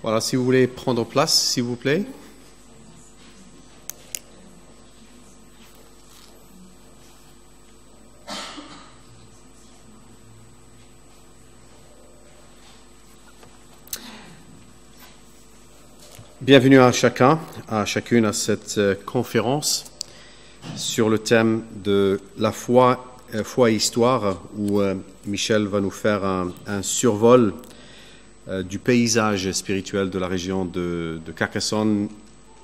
Voilà, si vous voulez prendre place, s'il vous plaît. Bienvenue à chacun, à chacune à cette conférence sur le thème de la foi et histoire, où Michel va nous faire un survol du paysage spirituel de la région de Carcassonne,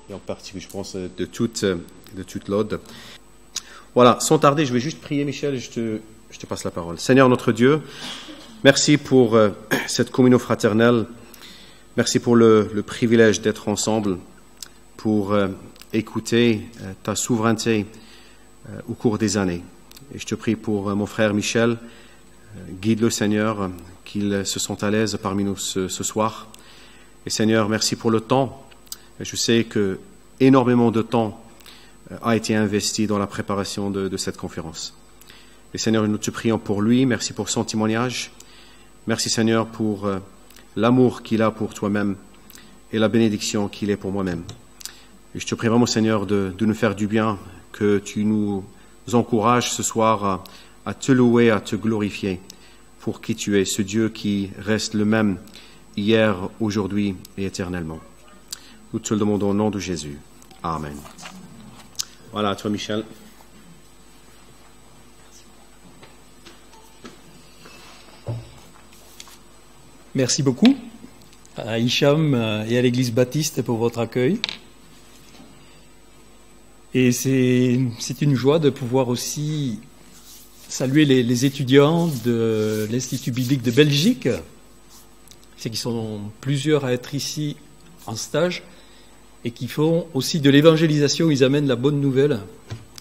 et en particulier, je pense, de toute l'Aude. Voilà, sans tarder, je vais juste prier, Michel, et je te passe la parole. Seigneur notre Dieu, merci pour cette communion fraternelle. Merci pour le privilège d'être ensemble, pour écouter ta souveraineté au cours des années. Et je te prie pour mon frère Michel, guide-le Seigneur, qu'il se sente à l'aise parmi nous ce soir. Et Seigneur, merci pour le temps. Je sais que énormément de temps a été investi dans la préparation de cette conférence. Et Seigneur, nous te prions pour lui, merci pour son témoignage. Merci Seigneur pour l'amour qu'il a pour toi-même et la bénédiction qu'il est pour moi-même. Et je te prie vraiment, Seigneur, de nous faire du bien, que tu nous encourages ce soir à te louer, à te glorifier pour qui tu es, ce Dieu qui reste le même hier, aujourd'hui et éternellement. Nous te le demandons au nom de Jésus. Amen. Voilà, à toi, Michel. Merci beaucoup à Hicham et à l'Église baptiste pour votre accueil. Et c'est une joie de pouvoir aussi saluer les étudiants de l'Institut biblique de Belgique. C'est qu'ils sont plusieurs à être ici en stage et qui font aussi de l'évangélisation. Ils amènent la bonne nouvelle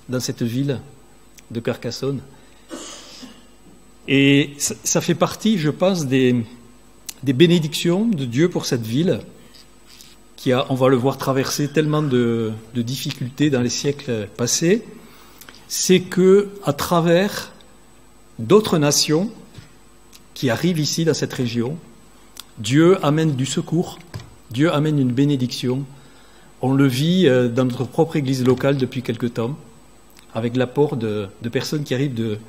dans cette ville de Carcassonne. Et ça fait partie, je pense, des bénédictions de Dieu pour cette ville qui a, on va le voir, traversé tellement de difficultés dans les siècles passés. C'est que, à travers d'autres nations qui arrivent ici dans cette région, Dieu amène du secours, Dieu amène une bénédiction. On le vit dans notre propre église locale depuis quelque temps, avec l'apport de personnes qui arrivent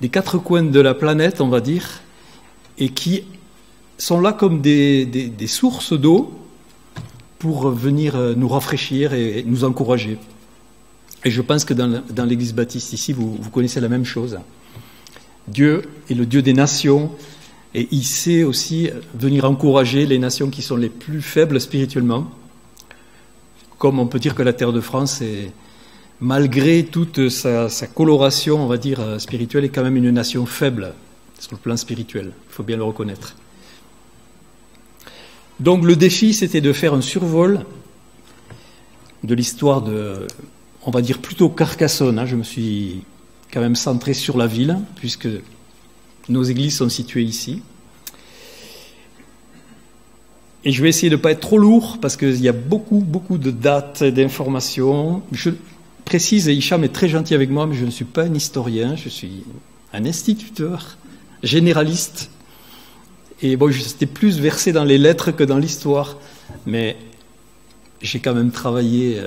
des quatre coins de la planète, on va dire, et qui sont là comme des sources d'eau pour venir nous rafraîchir et nous encourager. Et je pense que dans l'Église baptiste ici, vous connaissez la même chose. Dieu est le Dieu des nations et il sait aussi venir encourager les nations qui sont les plus faibles spirituellement. Comme on peut dire que la terre de France, malgré toute sa coloration, on va dire, spirituelle, est quand même une nation faible sur le plan spirituel. Il faut bien le reconnaître. Donc le défi, c'était de faire un survol de l'histoire de, on va dire plutôt Carcassonne. Je me suis quand même centré sur la ville, puisque nos églises sont situées ici. Et je vais essayer de ne pas être trop lourd, parce qu'il y a beaucoup de dates, d'informations. Je précise, et Hicham est très gentil avec moi, mais je ne suis pas un historien, je suis un instituteur, généraliste. Et bon, j'étais plus versé dans les lettres que dans l'histoire, mais j'ai quand même travaillé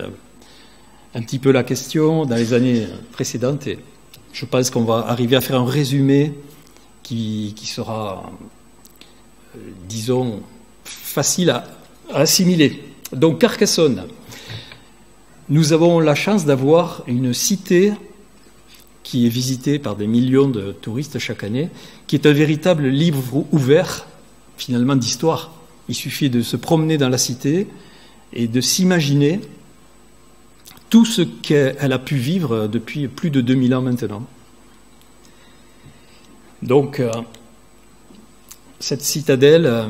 un petit peu la question dans les années précédentes, et je pense qu'on va arriver à faire un résumé qui sera, disons, facile à assimiler. Donc Carcassonne, nous avons la chance d'avoir une cité qui est visitée par des millions de touristes chaque année, qui est un véritable livre ouvert, finalement, d'histoire. Il suffit de se promener dans la cité et de s'imaginer tout ce qu'elle a pu vivre depuis plus de 2000 ans maintenant. Donc, cette citadelle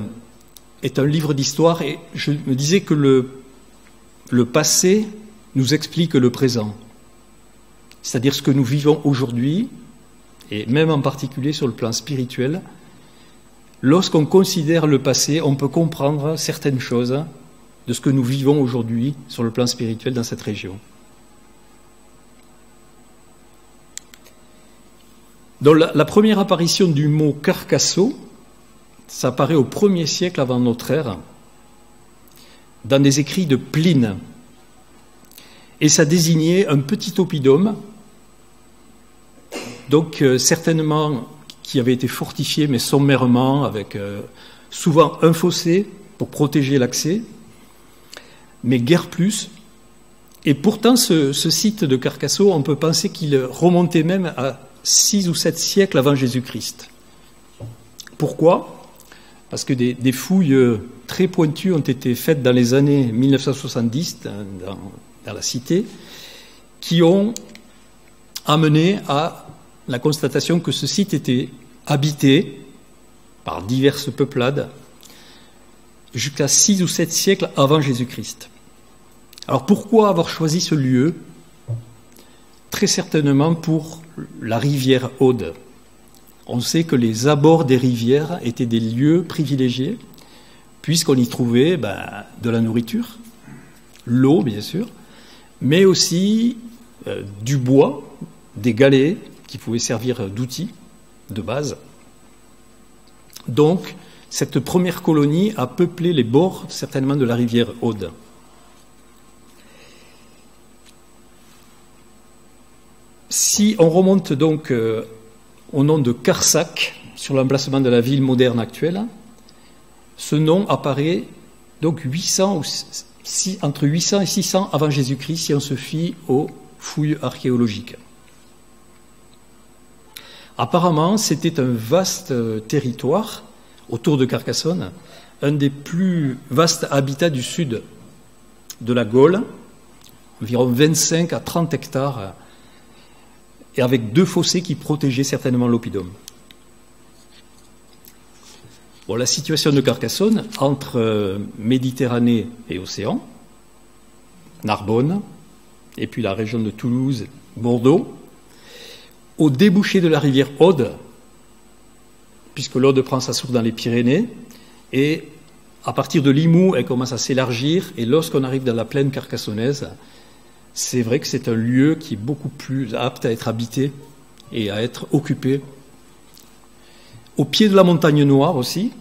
est un livre d'histoire, et je me disais que le passé nous explique le présent. C'est-à-dire ce que nous vivons aujourd'hui, et même en particulier sur le plan spirituel. Lorsqu'on considère le passé, on peut comprendre certaines choses de ce que nous vivons aujourd'hui sur le plan spirituel dans cette région. Donc la première apparition du mot Carcasso, ça apparaît au 1er siècle avant notre ère, dans des écrits de Pline. Et ça désignait un petit oppidum, donc certainement qui avait été fortifié, mais sommairement, avec souvent un fossé pour protéger l'accès, mais guère plus. Et pourtant, ce site de Carcassonne, on peut penser qu'il remontait même à 6 ou 7 siècles avant Jésus-Christ. Pourquoi ? Parce que des fouilles très pointues ont été faites dans les années 1970 dans la cité, qui ont amené à la constatation que ce site était habité par diverses peuplades jusqu'à 6 ou 7 siècles avant Jésus-Christ. Alors pourquoi avoir choisi ce lieu ? Très certainement pour la rivière Aude. On sait que les abords des rivières étaient des lieux privilégiés, puisqu'on y trouvait de la nourriture, l'eau bien sûr, mais aussi du bois, des galets qui pouvaient servir d'outils de base. Donc, cette première colonie a peuplé les bords certainement de la rivière Aude. Si on remonte donc au nom de Carsac, sur l'emplacement de la ville moderne actuelle, ce nom apparaît donc entre 800 et 600 avant Jésus-Christ si on se fie aux fouilles archéologiques. Apparemment, c'était un vaste territoire autour de Carcassonne, un des plus vastes habitats du sud de la Gaule, environ 25 à 30 hectares, et avec 2 fossés qui protégeaient certainement l'oppidum. Bon, la situation de Carcassonne, entre Méditerranée et océan, Narbonne, et puis la région de Toulouse, Bordeaux, au débouché de la rivière Aude, puisque l'Aude prend sa source dans les Pyrénées, et à partir de Limoux, elle commence à s'élargir, et lorsqu'on arrive dans la plaine carcassonnaise, c'est vrai que c'est un lieu qui est beaucoup plus apte à être habité et à être occupé. Au pied de la montagne Noire aussi,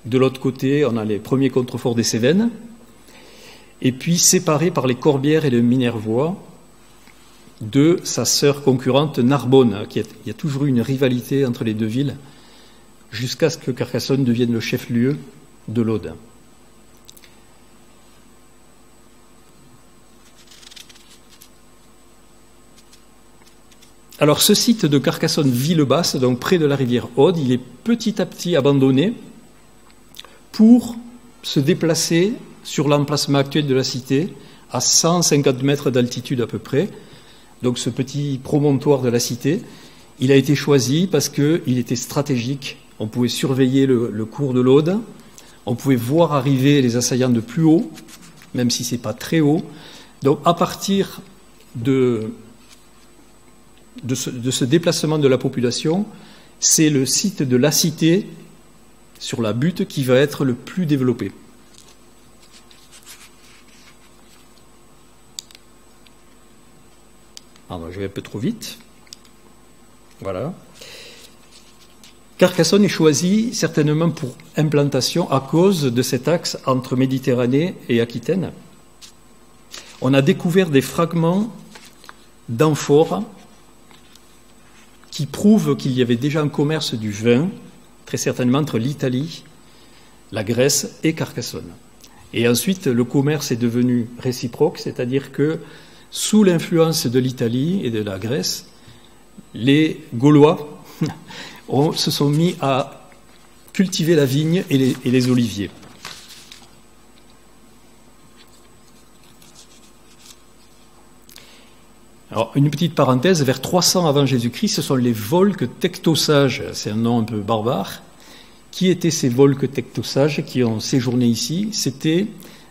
de l'autre côté, on a les premiers contreforts des Cévennes, et puis séparé par les Corbières et le Minervois de sa sœur concurrente Narbonne. Il y a toujours eu une rivalité entre les deux villes, jusqu'à ce que Carcassonne devienne le chef-lieu de l'Aude. Alors ce site de Carcassonne-Villebasse, donc près de la rivière Aude, il est petit à petit abandonné pour se déplacer sur l'emplacement actuel de la cité, à 150 mètres d'altitude à peu près. Donc ce petit promontoire de la cité, il a été choisi parce qu'il était stratégique. On pouvait surveiller le cours de l'Aude, on pouvait voir arriver les assaillants de plus haut, même si ce n'est pas très haut. Donc à partir de ce déplacement de la population, c'est le site de la cité sur la butte qui va être le plus développé. Alors, je vais un peu trop vite. Voilà. Carcassonne est choisi certainement pour implantation à cause de cet axe entre Méditerranée et Aquitaine. On a découvert des fragments d'amphores qui prouvent qu'il y avait déjà un commerce du vin, très certainement entre l'Italie, la Grèce et Carcassonne. Et ensuite, le commerce est devenu réciproque, c'est-à-dire que sous l'influence de l'Italie et de la Grèce, les Gaulois se sont mis à cultiver la vigne et les oliviers. Alors, une petite parenthèse, vers 300 avant Jésus-Christ, ce sont les Volques tectosages, c'est un nom un peu barbare. Qui étaient ces Volques tectosages qui ont séjourné ici? C'était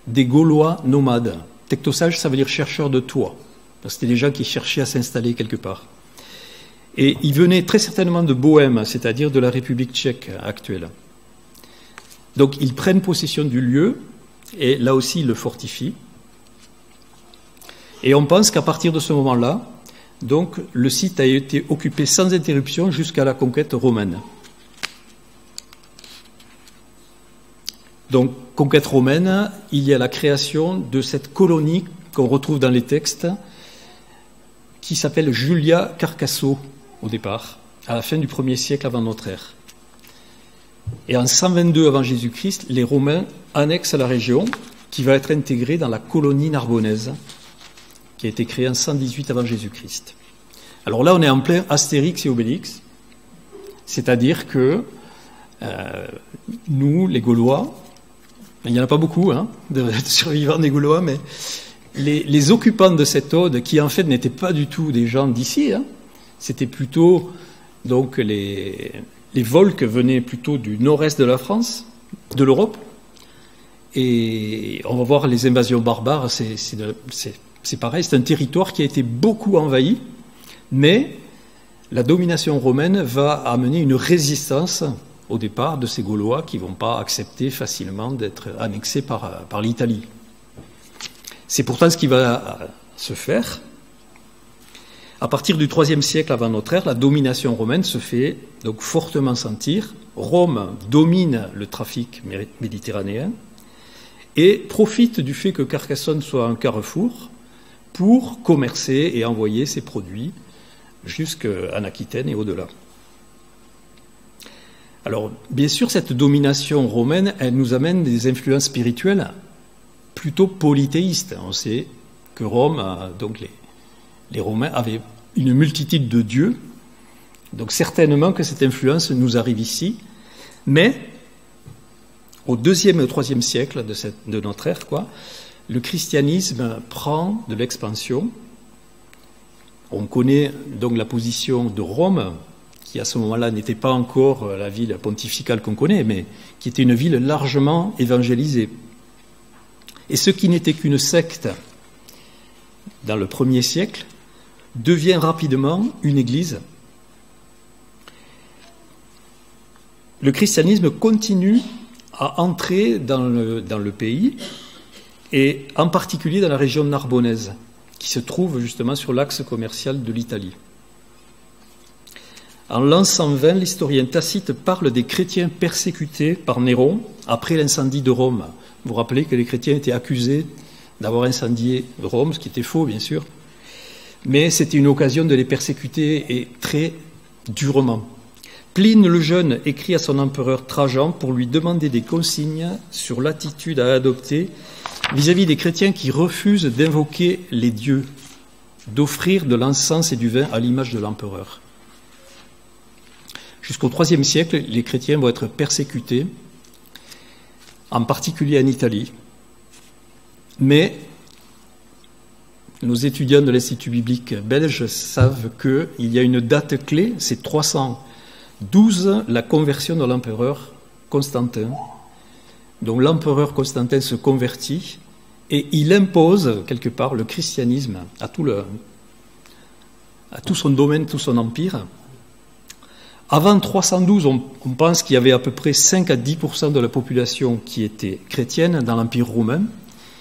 des Gaulois nomades. Tectosage, ça veut dire chercheur de toit. C'était des gens qui cherchaient à s'installer quelque part. Et ils venaient très certainement de Bohême, c'est-à-dire de la République tchèque actuelle. Donc ils prennent possession du lieu, et là aussi ils le fortifient. Et on pense qu'à partir de ce moment-là, donc, le site a été occupé sans interruption jusqu'à la conquête romaine. Donc, conquête romaine, il y a la création de cette colonie qu'on retrouve dans les textes, qui s'appelle Julia Carcasso, au départ, à la fin du 1er siècle avant notre ère. Et en 122 avant Jésus-Christ, les Romains annexent la région, qui va être intégrée dans la colonie narbonnaise, qui a été créée en 118 avant Jésus-Christ. Alors là, on est en plein Astérix et Obélix, c'est-à-dire que nous, les Gaulois, il n'y en a pas beaucoup, de survivants des Gaulois, mais les occupants de cette ode, qui en fait n'étaient pas du tout des gens d'ici, c'était plutôt donc les Volsques venaient plutôt du nord-est de la France, de l'Europe, et on va voir les invasions barbares, c'est pareil, c'est un territoire qui a été beaucoup envahi, mais la domination romaine va amener une résistance au départ de ces Gaulois qui ne vont pas accepter facilement d'être annexés par l'Italie. C'est pourtant ce qui va se faire. À partir du IIIe siècle avant notre ère, la domination romaine se fait donc fortement sentir. Rome domine le trafic méditerranéen et profite du fait que Carcassonne soit un carrefour pour commercer et envoyer ses produits jusqu'en Aquitaine et au-delà. Alors, bien sûr, cette domination romaine, elle nous amène des influences spirituelles plutôt polythéistes. On sait que Rome, donc les Romains avaient une multitude de dieux, donc certainement que cette influence nous arrive ici, mais au IIe et au IIIe siècle de notre ère, le christianisme prend de l'expansion. On connaît donc la position de Rome, qui à ce moment-là n'était pas encore la ville pontificale qu'on connaît, mais qui était une ville largement évangélisée. Et ce qui n'était qu'une secte dans le 1er siècle devient rapidement une église. Le christianisme continue à entrer dans le pays, et en particulier dans la région narbonnaise, qui se trouve justement sur l'axe commercial de l'Italie. En l'an 120, l'historien Tacite parle des chrétiens persécutés par Néron après l'incendie de Rome. Vous vous rappelez que les chrétiens étaient accusés d'avoir incendié Rome, ce qui était faux, bien sûr, mais c'était une occasion de les persécuter, et très durement. Pline le Jeune écrit à son empereur Trajan pour lui demander des consignes sur l'attitude à adopter vis-à-vis des chrétiens qui refusent d'invoquer les dieux, d'offrir de l'encens et du vin à l'image de l'empereur. Jusqu'au IIIe siècle, les chrétiens vont être persécutés, en particulier en Italie. Mais nos étudiants de l'Institut biblique belge savent qu'il y a une date clé, c'est 312, la conversion de l'empereur Constantin. Donc l'empereur Constantin se convertit et il impose quelque part le christianisme à tout son domaine, tout son empire. Avant 312, on pense qu'il y avait à peu près 5 à 10% de la population qui était chrétienne dans l'Empire romain.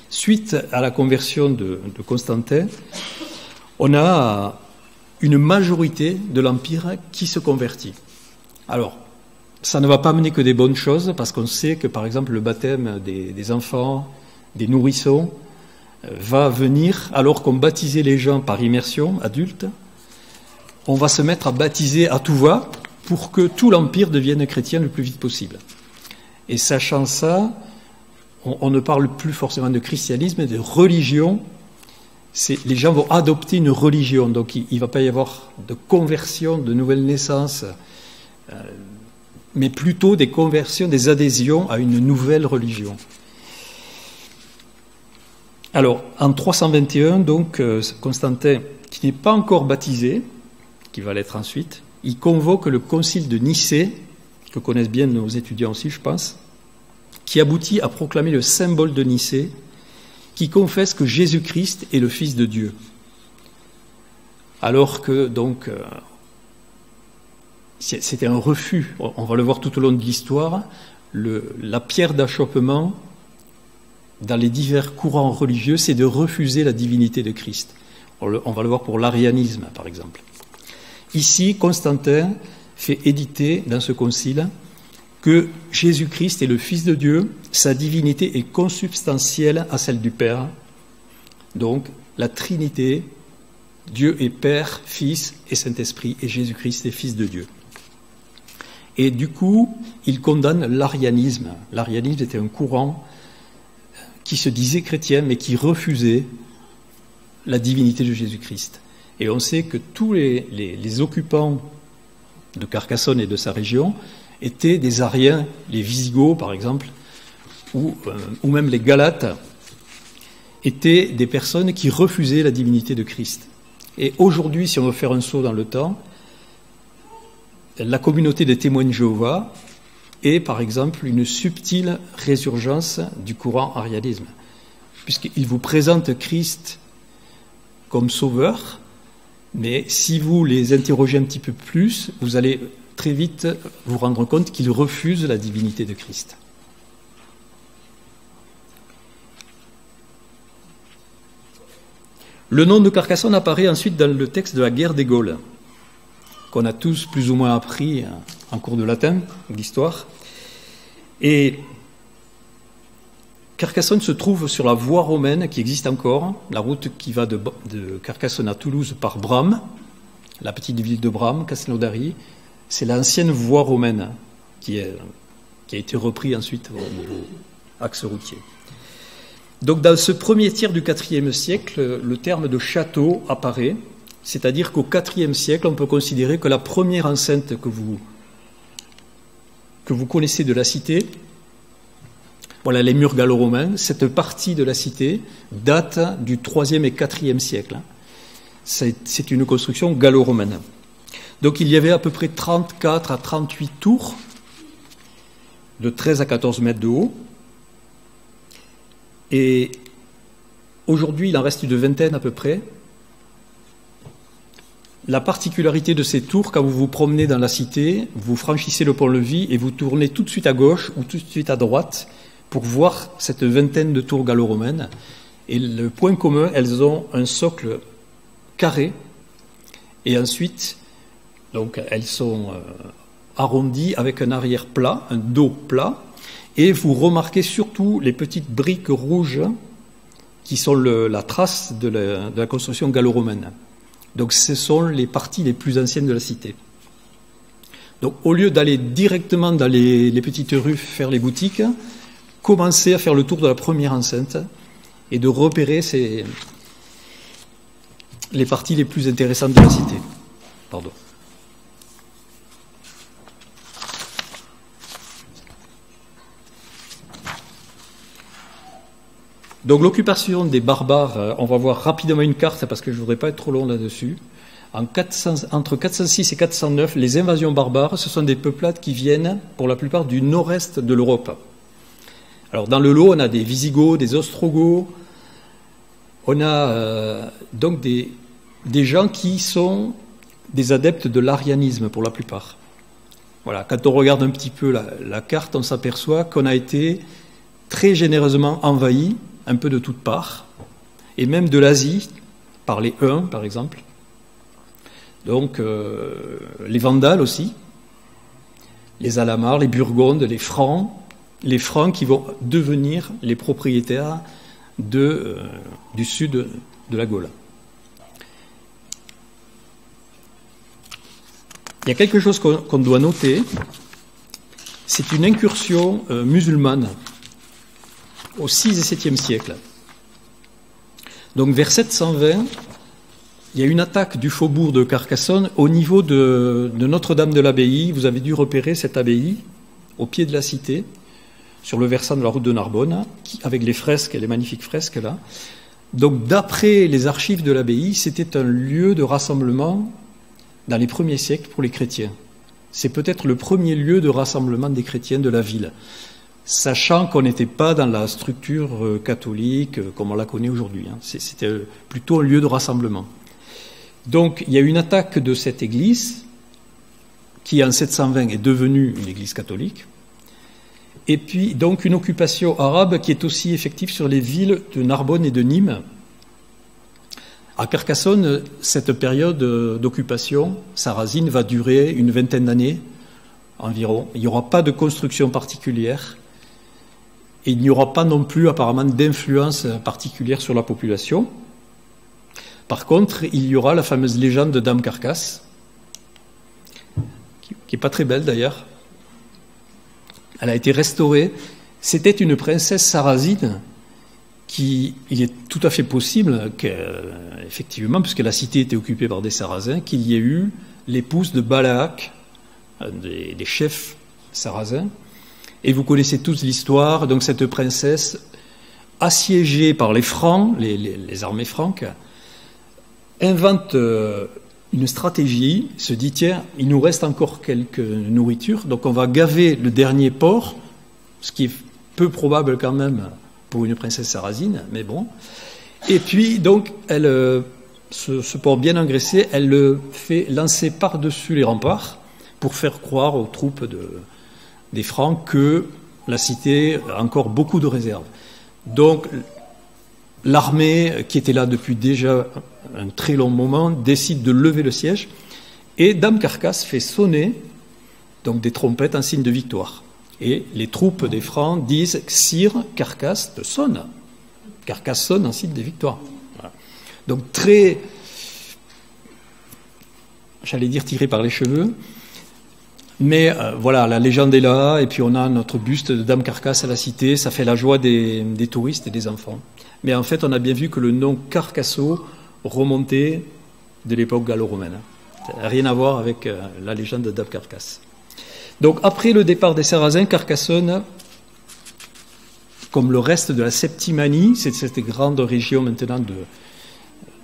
Suite à la conversion de Constantin, on a une majorité de l'Empire qui se convertit. Alors, ça ne va pas amener que des bonnes choses, parce qu'on sait que, par exemple, le baptême des enfants, des nourrissons, va venir, alors qu'on baptisait les gens par immersion, adultes, on va se mettre à baptiser à tout va pour que tout l'Empire devienne chrétien le plus vite possible. Et sachant ça, on ne parle plus forcément de christianisme, mais de religion. Les gens vont adopter une religion, donc il ne va pas y avoir de conversion, de nouvelles naissances, mais plutôt des conversions, des adhésions à une nouvelle religion. Alors, en 321, donc, Constantin, qui n'est pas encore baptisé, qui va l'être ensuite, il convoque le concile de Nicée, que connaissent bien nos étudiants aussi, je pense, qui aboutit à proclamer le symbole de Nicée, qui confesse que Jésus-Christ est le Fils de Dieu. Alors que, donc, c'était un refus, on va le voir tout au long de l'histoire, la pierre d'achoppement dans les divers courants religieux, c'est de refuser la divinité de Christ. On va le voir pour l'arianisme, par exemple. Ici, Constantin fait éditer dans ce concile que Jésus-Christ est le Fils de Dieu, sa divinité est consubstantielle à celle du Père. Donc, la Trinité, Dieu est Père, Fils et Saint-Esprit, et Jésus-Christ est Fils de Dieu. Et du coup, il condamne l'arianisme. L'arianisme était un courant qui se disait chrétien, mais qui refusait la divinité de Jésus-Christ. Et on sait que tous les occupants de Carcassonne et de sa région étaient des Ariens, les Visigoths par exemple, ou même les Galates, étaient des personnes qui refusaient la divinité de Christ. Et aujourd'hui, si on veut faire un saut dans le temps, la communauté des témoins de Jéhovah est par exemple une subtile résurgence du courant arianisme, puisqu'il vous présente Christ comme sauveur, mais si vous les interrogez un petit peu plus, vous allez très vite vous rendre compte qu'ils refusent la divinité de Christ. Le nom de Carcassonne apparaît ensuite dans le texte de la guerre des Gaules, qu'on a tous plus ou moins appris en cours de latin, d'histoire. Et Carcassonne se trouve sur la voie romaine qui existe encore, la route qui va de Carcassonne à Toulouse par Bram, la petite ville de Bram, Castelnaudary. C'est l'ancienne voie romaine qui a été reprise ensuite au niveau axe routier. Donc dans ce premier tiers du IVe siècle, le terme de château apparaît, c'est-à-dire qu'au IVe siècle, on peut considérer que la première enceinte que vous connaissez de la cité, voilà les murs gallo-romains, cette partie de la cité date du IIIe et IVe siècle. C'est une construction gallo-romaine. Donc il y avait à peu près 34 à 38 tours de 13 à 14 mètres de haut. Et aujourd'hui, il en reste une vingtaine à peu près. La particularité de ces tours, quand vous vous promenez dans la cité, vous franchissez le pont-levis et vous tournez tout de suite à gauche ou tout de suite à droite pour voir cette vingtaine de tours gallo-romaines. Et le point commun, elles ont un socle carré et ensuite, donc, elles sont arrondies avec un arrière plat, un dos plat, et vous remarquez surtout les petites briques rouges qui sont la trace de la construction gallo-romaine. Donc ce sont les parties les plus anciennes de la cité. Donc au lieu d'aller directement dans les petites rues faire les boutiques, commencez à faire le tour de la première enceinte et de repérer les parties les plus intéressantes de la cité. Pardon. Donc l'occupation des barbares, on va voir rapidement une carte parce que je ne voudrais pas être trop long là-dessus. Entre 406 et 409, les invasions barbares, ce sont des peuplades qui viennent pour la plupart du nord-est de l'Europe. Alors dans le lot, on a des Visigoths, des Ostrogoths, on a donc des gens qui sont des adeptes de l'arianisme pour la plupart. Voilà, quand on regarde un petit peu la carte, on s'aperçoit qu'on a été très généreusement envahi un peu de toutes parts, et même de l'Asie, par les Huns, par exemple. Donc, les Vandales aussi, les Alamars, les Burgondes, les Francs qui vont devenir les propriétaires du sud de la Gaule. Il y a quelque chose qu'on doit noter, c'est une incursion musulmane au 6 et 7e siècle. Donc vers 720, il y a une attaque du faubourg de Carcassonne au niveau de Notre-Dame de l'Abbaye. Vous avez dû repérer cette abbaye au pied de la cité, sur le versant de la route de Narbonne, avec les fresques, les magnifiques fresques là. Donc d'après les archives de l'abbaye, c'était un lieu de rassemblement dans les premiers siècles pour les chrétiens. C'est peut-être le premier lieu de rassemblement des chrétiens de la ville, sachant qu'on n'était pas dans la structure catholique comme on la connaît aujourd'hui. C'était plutôt un lieu de rassemblement. Donc il y a une attaque de cette église qui en 720 est devenue une église catholique, et puis donc une occupation arabe qui est aussi effective sur les villes de Narbonne et de Nîmes. À Carcassonne, cette période d'occupation sarrasine va durer une vingtaine d'années, environ. Il n'y aura pas de construction particulière. Et il n'y aura pas non plus apparemment d'influence particulière sur la population. Par contre, il y aura la fameuse légende de Dame Carcasse, qui n'est pas très belle d'ailleurs. Elle a été restaurée. C'était une princesse sarrasine il est tout à fait possible qu'effectivement, puisque la cité était occupée par des Sarrasins, qu'il y ait eu l'épouse de Balak, des chefs sarrasins. Et vous connaissez tous l'histoire. Donc cette princesse, assiégée par les Francs, les armées franques, invente une stratégie, se dit, tiens, il nous reste encore quelques nourritures, donc on va gaver le dernier porc, ce qui est peu probable quand même pour une princesse sarrasine, mais bon. Et puis, donc, ce porc bien engraissé, elle le fait lancer par-dessus les remparts pour faire croire aux troupes des Francs que la cité a encore beaucoup de réserves. Donc, l'armée, qui était là depuis déjà un très long moment, décide de lever le siège et Dame Carcasse fait sonner donc des trompettes en signe de victoire. Et les troupes des Francs disent « Sire, Carcasse sonne ». Carcasse sonne en signe de victoire. Voilà. Donc très, j'allais dire tiré par les cheveux, mais voilà, la légende est là, et puis on a notre buste de Dame Carcasse à la cité, ça fait la joie des touristes et des enfants. Mais en fait, on a bien vu que le nom Carcasso remontait de l'époque gallo-romaine. Ça n'a rien à voir avec la légende de Dame Carcasse. Donc, après le départ des Sarrasins, Carcassonne, comme le reste de la Septimanie, c'est cette grande région maintenant de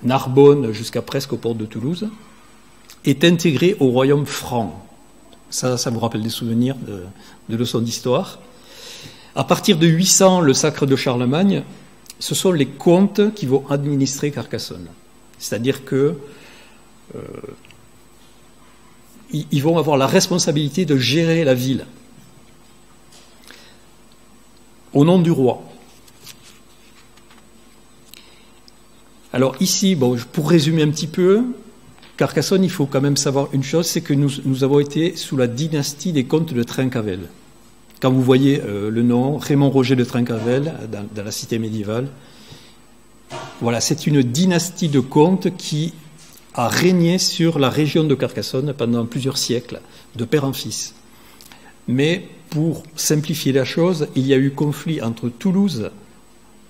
Narbonne jusqu'à presque aux portes de Toulouse, est intégrée au royaume franc. Ça vous rappelle des souvenirs de leçons d'histoire. À partir de 800, le sacre de Charlemagne, ce sont les comtes qui vont administrer Carcassonne. C'est-à-dire que ils vont avoir la responsabilité de gérer la ville au nom du roi. Alors ici, bon, pour résumer un petit peu, Carcassonne, il faut quand même savoir une chose, c'est que nous avons été sous la dynastie des comtes de Trincavel. Quand vous voyez le nom, Raymond Roger de Trincavel, dans la cité médiévale, voilà, c'est une dynastie de comtes qui a régné sur la région de Carcassonne pendant plusieurs siècles, de père en fils. Mais pour simplifier la chose, il y a eu conflit entre Toulouse,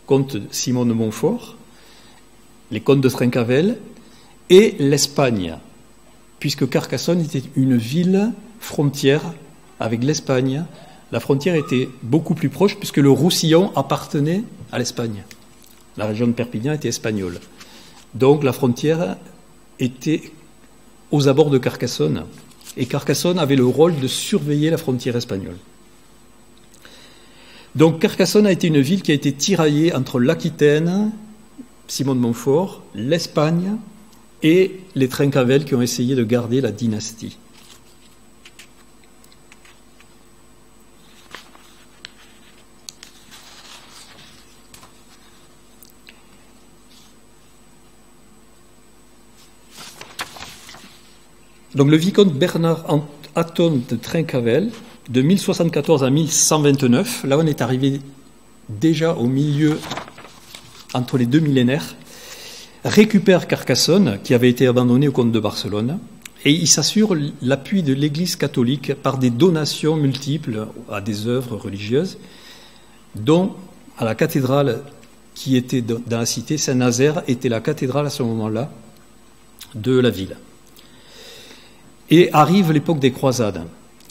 comte Simon de Montfort, les comtes de Trincavel, et l'Espagne, puisque Carcassonne était une ville frontière avec l'Espagne. La frontière était beaucoup plus proche, puisque le Roussillon appartenait à l'Espagne. La région de Perpignan était espagnole. Donc la frontière était aux abords de Carcassonne, et Carcassonne avait le rôle de surveiller la frontière espagnole. Donc Carcassonne a été une ville qui a été tiraillée entre l'Aquitaine, Simon de Montfort, l'Espagne et les Trincavel qui ont essayé de garder la dynastie. Donc le vicomte Bernard Hatton de Trincavel, de 1074 à 1129, là on est arrivé déjà au milieu, entre les deux millénaires, récupère Carcassonne, qui avait été abandonnée au comte de Barcelone, et il s'assure l'appui de l'Église catholique par des donations multiples à des œuvres religieuses, dont à la cathédrale qui était dans la cité, Saint-Nazaire était la cathédrale à ce moment-là de la ville. Et arrive l'époque des croisades.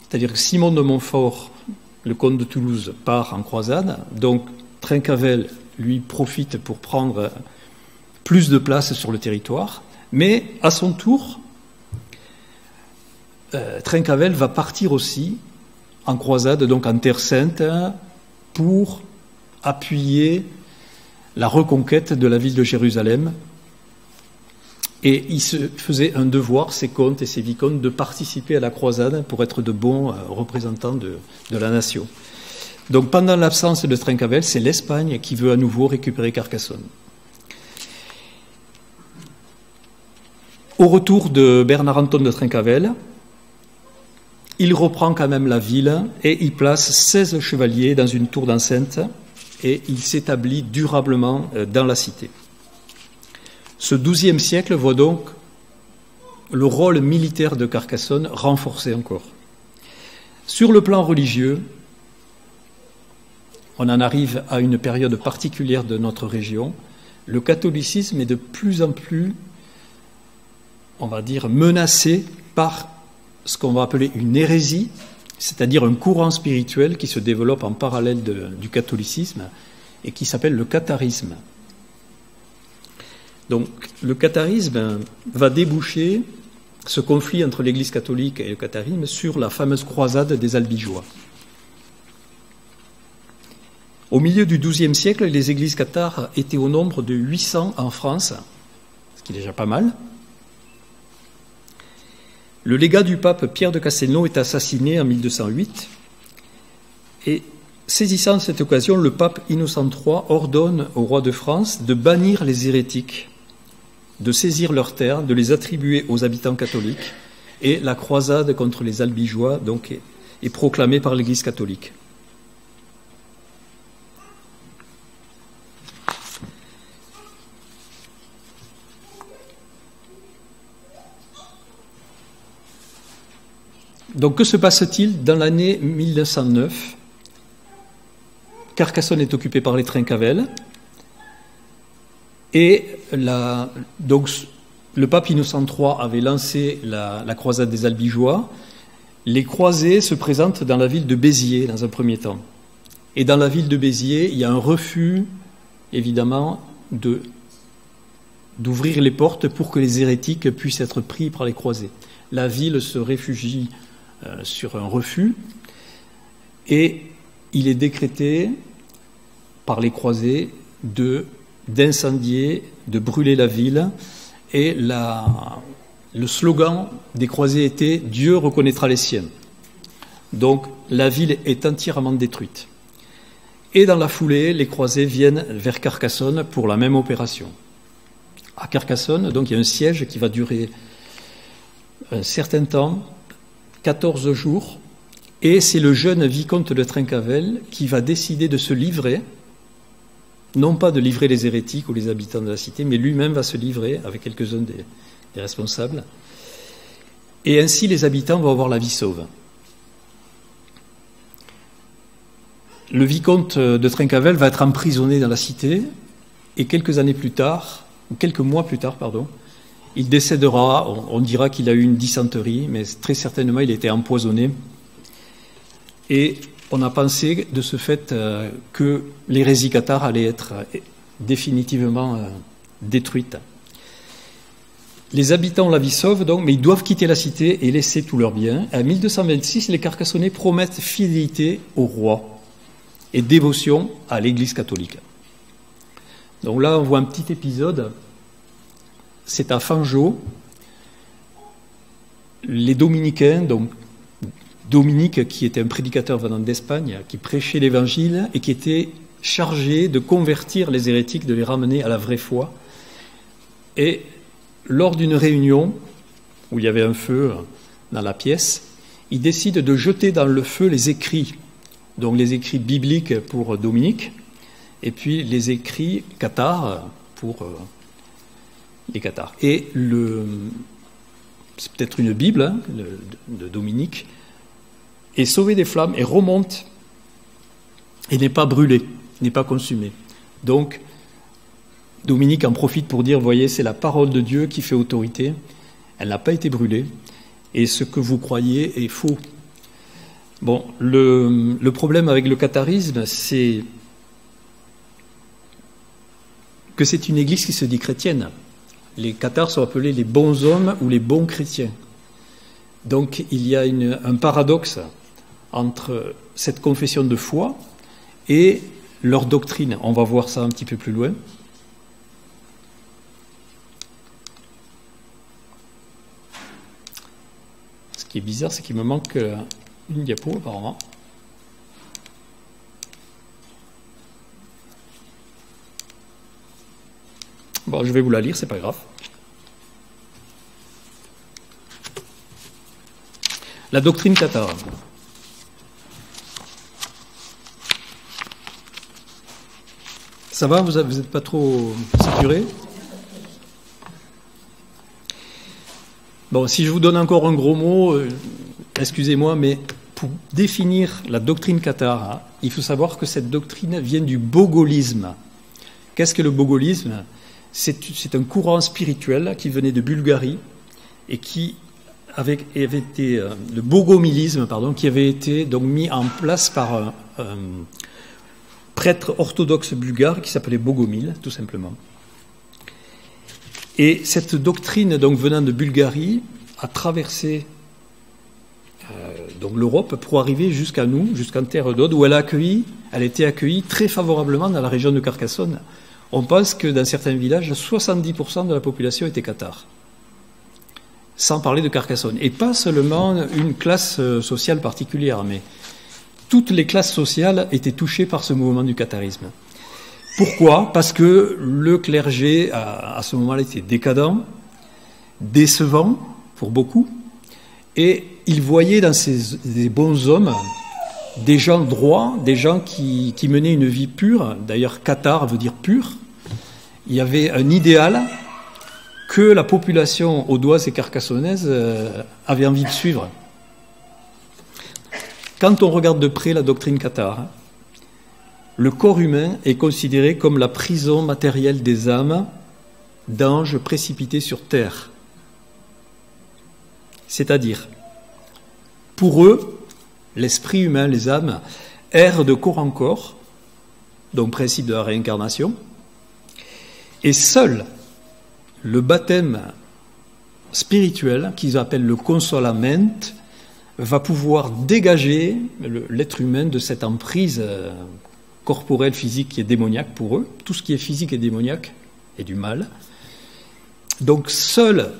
C'est-à-dire que Simon de Montfort, le comte de Toulouse, part en croisade. Donc Trincavel, lui, profite pour prendre plus de place sur le territoire. Mais à son tour, Trincavel va partir aussi en croisade, donc en Terre Sainte, pour appuyer la reconquête de la ville de Jérusalem. Et il se faisait un devoir, ses comtes et ses vicomtes, de participer à la croisade pour être de bons représentants de la nation. Donc pendant l'absence de Trincavel, c'est l'Espagne qui veut à nouveau récupérer Carcassonne. Au retour de Bernard Anton de Trincavel, il reprend quand même la ville et il place 16 chevaliers dans une tour d'enceinte et il s'établit durablement dans la cité. Ce XIIe siècle voit donc le rôle militaire de Carcassonne renforcé encore. Sur le plan religieux, on en arrive à une période particulière de notre région. Le catholicisme est de plus en plus, on va dire, menacé par ce qu'on va appeler une hérésie, c'est-à-dire un courant spirituel qui se développe en parallèle du catholicisme et qui s'appelle le catharisme. Donc le catharisme va déboucher ce conflit entre l'Église catholique et le catharisme sur la fameuse croisade des Albigeois. Au milieu du XIIe siècle, les églises cathares étaient au nombre de 800 en France, ce qui est déjà pas mal. Le légat du pape Pierre de Castelnau est assassiné en 1208 et, saisissant cette occasion, le pape Innocent III ordonne au roi de France de bannir les hérétiques, de saisir leurs terres, de les attribuer aux habitants catholiques, et la croisade contre les Albigeois donc, est proclamée par l'Église catholique. Donc que se passe-t-il dans l'année 1909 ? Carcassonne est occupée par les Trincavel et donc, le pape Innocent III avait lancé la croisade des Albigeois. Les croisés se présentent dans la ville de Béziers dans un premier temps. Et dans la ville de Béziers, il y a un refus, évidemment, d'ouvrir les portes pour que les hérétiques puissent être pris par les croisés. La ville se réfugie sur un refus et il est décrété par les croisés d'incendier, de brûler la ville et le slogan des croisés était « Dieu reconnaîtra les siens ». Donc la ville est entièrement détruite. Et dans la foulée, les croisés viennent vers Carcassonne pour la même opération. À Carcassonne, donc, il y a un siège qui va durer un certain temps, 14 jours, et c'est le jeune vicomte de Trincavel qui va décider de se livrer, non pas de livrer les hérétiques ou les habitants de la cité, mais lui-même va se livrer avec quelques-uns des responsables, et ainsi les habitants vont avoir la vie sauve. Le vicomte de Trincavel va être emprisonné dans la cité, et quelques mois plus tard, il décédera. On dira qu'il a eu une dysenterie, mais très certainement il a été empoisonné. Et on a pensé de ce fait que l'hérésie cathare allait être définitivement détruite. Les habitants ont la vie sauve, donc, mais ils doivent quitter la cité et laisser tous leurs biens. En 1226, les Carcassonnais promettent fidélité au roi et dévotion à l'Église catholique. Donc là, on voit un petit épisode. C'est à Fangeau. Les dominicains, donc Dominique, qui était un prédicateur venant d'Espagne, qui prêchait l'Évangile et qui était chargé de convertir les hérétiques, de les ramener à la vraie foi. Et lors d'une réunion où il y avait un feu dans la pièce, il décide de jeter dans le feu les écrits, donc les écrits bibliques pour Dominique, et puis les écrits cathares pour les cathares. Et c'est peut-être une Bible de Dominique, est sauvé des flammes et remonte et n'est pas brûlé, n'est pas consumé. Donc, Dominique en profite pour dire, voyez, c'est la parole de Dieu qui fait autorité, elle n'a pas été brûlée, et ce que vous croyez est faux. Bon, le problème avec le catharisme, c'est que c'est une église qui se dit chrétienne. Les cathares sont appelés les bons hommes ou les bons chrétiens. Donc il y a un paradoxe entre cette confession de foi et leur doctrine. On va voir ça un petit peu plus loin. Ce qui est bizarre, c'est qu'il me manque une diapo apparemment. Bon, je vais vous la lire, c'est pas grave. La doctrine cathare. Ça va, vous n'êtes pas trop saturé? Bon, si je vous donne encore un gros mot, excusez-moi, mais pour définir la doctrine cathare, il faut savoir que cette doctrine vient du bogolisme. Qu'est-ce que le bogolisme? C'est un courant spirituel qui venait de Bulgarie et qui avait été le bogomilisme, pardon, qui avait été donc mis en place par un prêtre orthodoxe bulgare qui s'appelait Bogomil, tout simplement. Et cette doctrine, donc venant de Bulgarie, a traversé donc l'Europe pour arriver jusqu'à nous, jusqu'en terre d'Aude, où elle a été accueillie très favorablement dans la région de Carcassonne. On pense que dans certains villages, 70% de la population était cathare, sans parler de Carcassonne. Et pas seulement une classe sociale particulière, mais toutes les classes sociales étaient touchées par ce mouvement du catharisme. Pourquoi? Parce que le clergé, à ce moment-là, était décadent, décevant pour beaucoup, et il voyait dans ces bons hommes des gens droits, des gens qui menaient une vie pure. D'ailleurs, cathare veut dire pur. Il y avait un idéal que la population audoise et carcassonnaise avait envie de suivre. Quand on regarde de près la doctrine cathare, le corps humain est considéré comme la prison matérielle des âmes d'anges précipités sur terre. C'est-à-dire, pour eux, l'esprit humain, les âmes, errent de corps en corps, donc principe de la réincarnation, et seul le baptême spirituel, qu'ils appellent le consolament, va pouvoir dégager l'être humain de cette emprise corporelle, physique qui est démoniaque pour eux. Tout ce qui est physique et démoniaque est du mal. Donc seule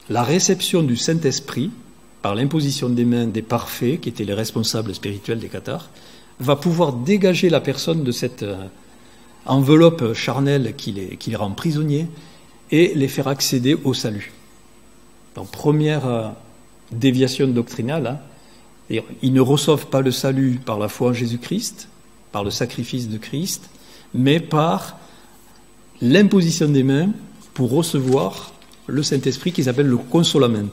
la réception du Saint-Esprit, par l'imposition des mains des parfaits, qui étaient les responsables spirituels des cathares, va pouvoir dégager la personne de cette enveloppe charnelle qui les rend prisonniers et les faire accéder au salut. Donc première déviation doctrinale, ils ne reçoivent pas le salut par la foi en Jésus-Christ, par le sacrifice de Christ, mais par l'imposition des mains pour recevoir le Saint-Esprit qu'ils appellent le consolament.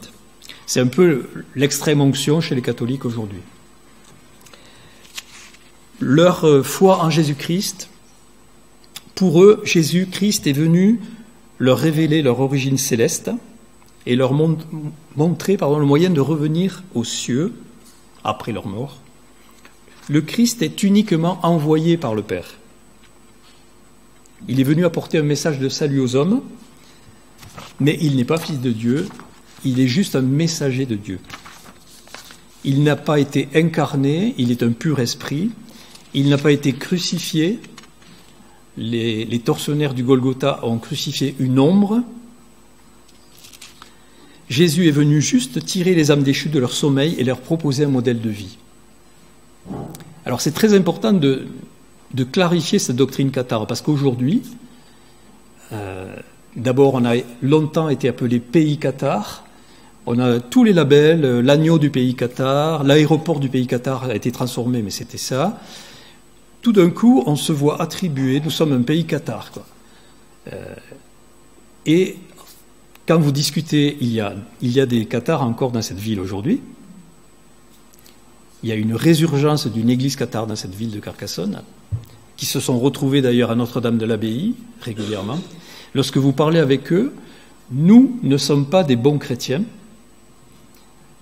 C'est un peu l'extrême onction chez les catholiques aujourd'hui. Leur foi en Jésus-Christ, pour eux, Jésus-Christ est venu leur révéler leur origine céleste et leur montrer le moyen de revenir aux cieux après leur mort. Le Christ est uniquement envoyé par le Père. Il est venu apporter un message de salut aux hommes, mais il n'est pas fils de Dieu, il est juste un messager de Dieu. Il n'a pas été incarné, il est un pur esprit, il n'a pas été crucifié. Les tortionnaires du Golgotha ont crucifié une ombre. Jésus est venu juste tirer les âmes déchues de leur sommeil et leur proposer un modèle de vie. Alors c'est très important de clarifier cette doctrine cathare, parce qu'aujourd'hui, d'abord on a longtemps été appelé pays cathare, on a tous les labels, l'agneau du pays cathare, l'aéroport du pays cathare a été transformé, mais c'était ça. Tout d'un coup, on se voit attribuer, nous sommes un pays cathare, quoi. Et quand vous discutez, il y a des cathares encore dans cette ville aujourd'hui. Il y a une résurgence d'une église cathare dans cette ville de Carcassonne, qui se sont retrouvés d'ailleurs à Notre-Dame de l'Abbaye régulièrement. Lorsque vous parlez avec eux, nous ne sommes pas des bons chrétiens.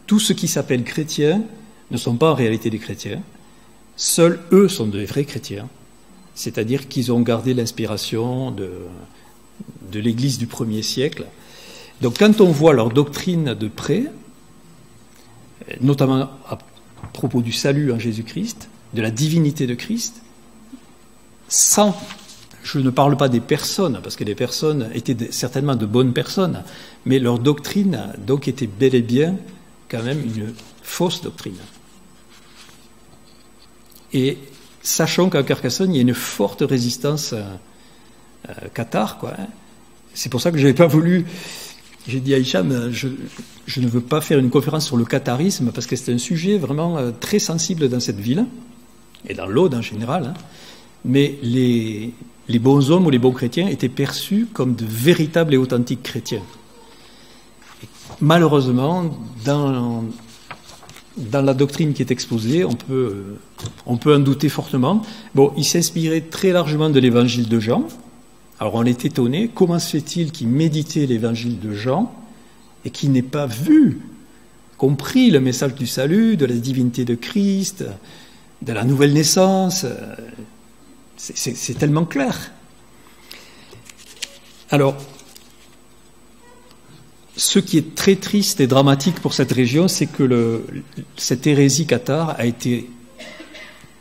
Tous ceux qui s'appellent chrétiens ne sont pas en réalité des chrétiens. Seuls eux sont des vrais chrétiens. C'est-à-dire qu'ils ont gardé l'inspiration de l'Église du 1er siècle. Donc quand on voit leur doctrine de près, notamment à propos du salut en Jésus-Christ, de la divinité de Christ, je ne parle pas des personnes, parce que les personnes étaient certainement de bonnes personnes, mais leur doctrine donc était bel et bien quand même une fausse doctrine. Et sachant qu'à Carcassonne, il y a une forte résistance cathare, quoi. C'est pour ça que je n'avais pas voulu J'ai dit à Hicham, je ne veux pas faire une conférence sur le catharisme parce que c'est un sujet vraiment très sensible dans cette ville et dans l'Aude en général. Hein. Mais les bons hommes ou les bons chrétiens étaient perçus comme de véritables et authentiques chrétiens. Et malheureusement, dans la doctrine qui est exposée, on peut en douter fortement. Bon, il s'inspirait très largement de l'évangile de Jean. Alors on est étonné, comment se fait-il qu'il méditait l'évangile de Jean et qu'il n'ait pas vu, compris le message du salut, de la divinité de Christ, de la nouvelle naissance. C'est tellement clair. Alors, ce qui est très triste et dramatique pour cette région, c'est que cette hérésie cathare a été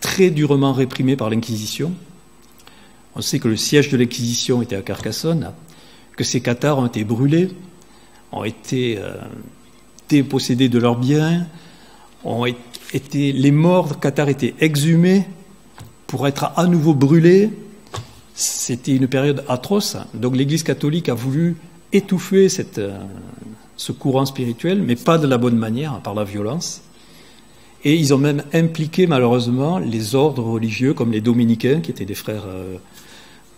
très durement réprimée par l'Inquisition. On sait que le siège de l'Inquisition était à Carcassonne, que ces cathares ont été brûlés, ont été dépossédés de leurs biens, les morts cathares étaient exhumés pour être à nouveau brûlés. C'était une période atroce. Donc l'Église catholique a voulu étouffer ce courant spirituel, mais pas de la bonne manière, par la violence. Et ils ont même impliqué malheureusement les ordres religieux, comme les dominicains, qui étaient des frères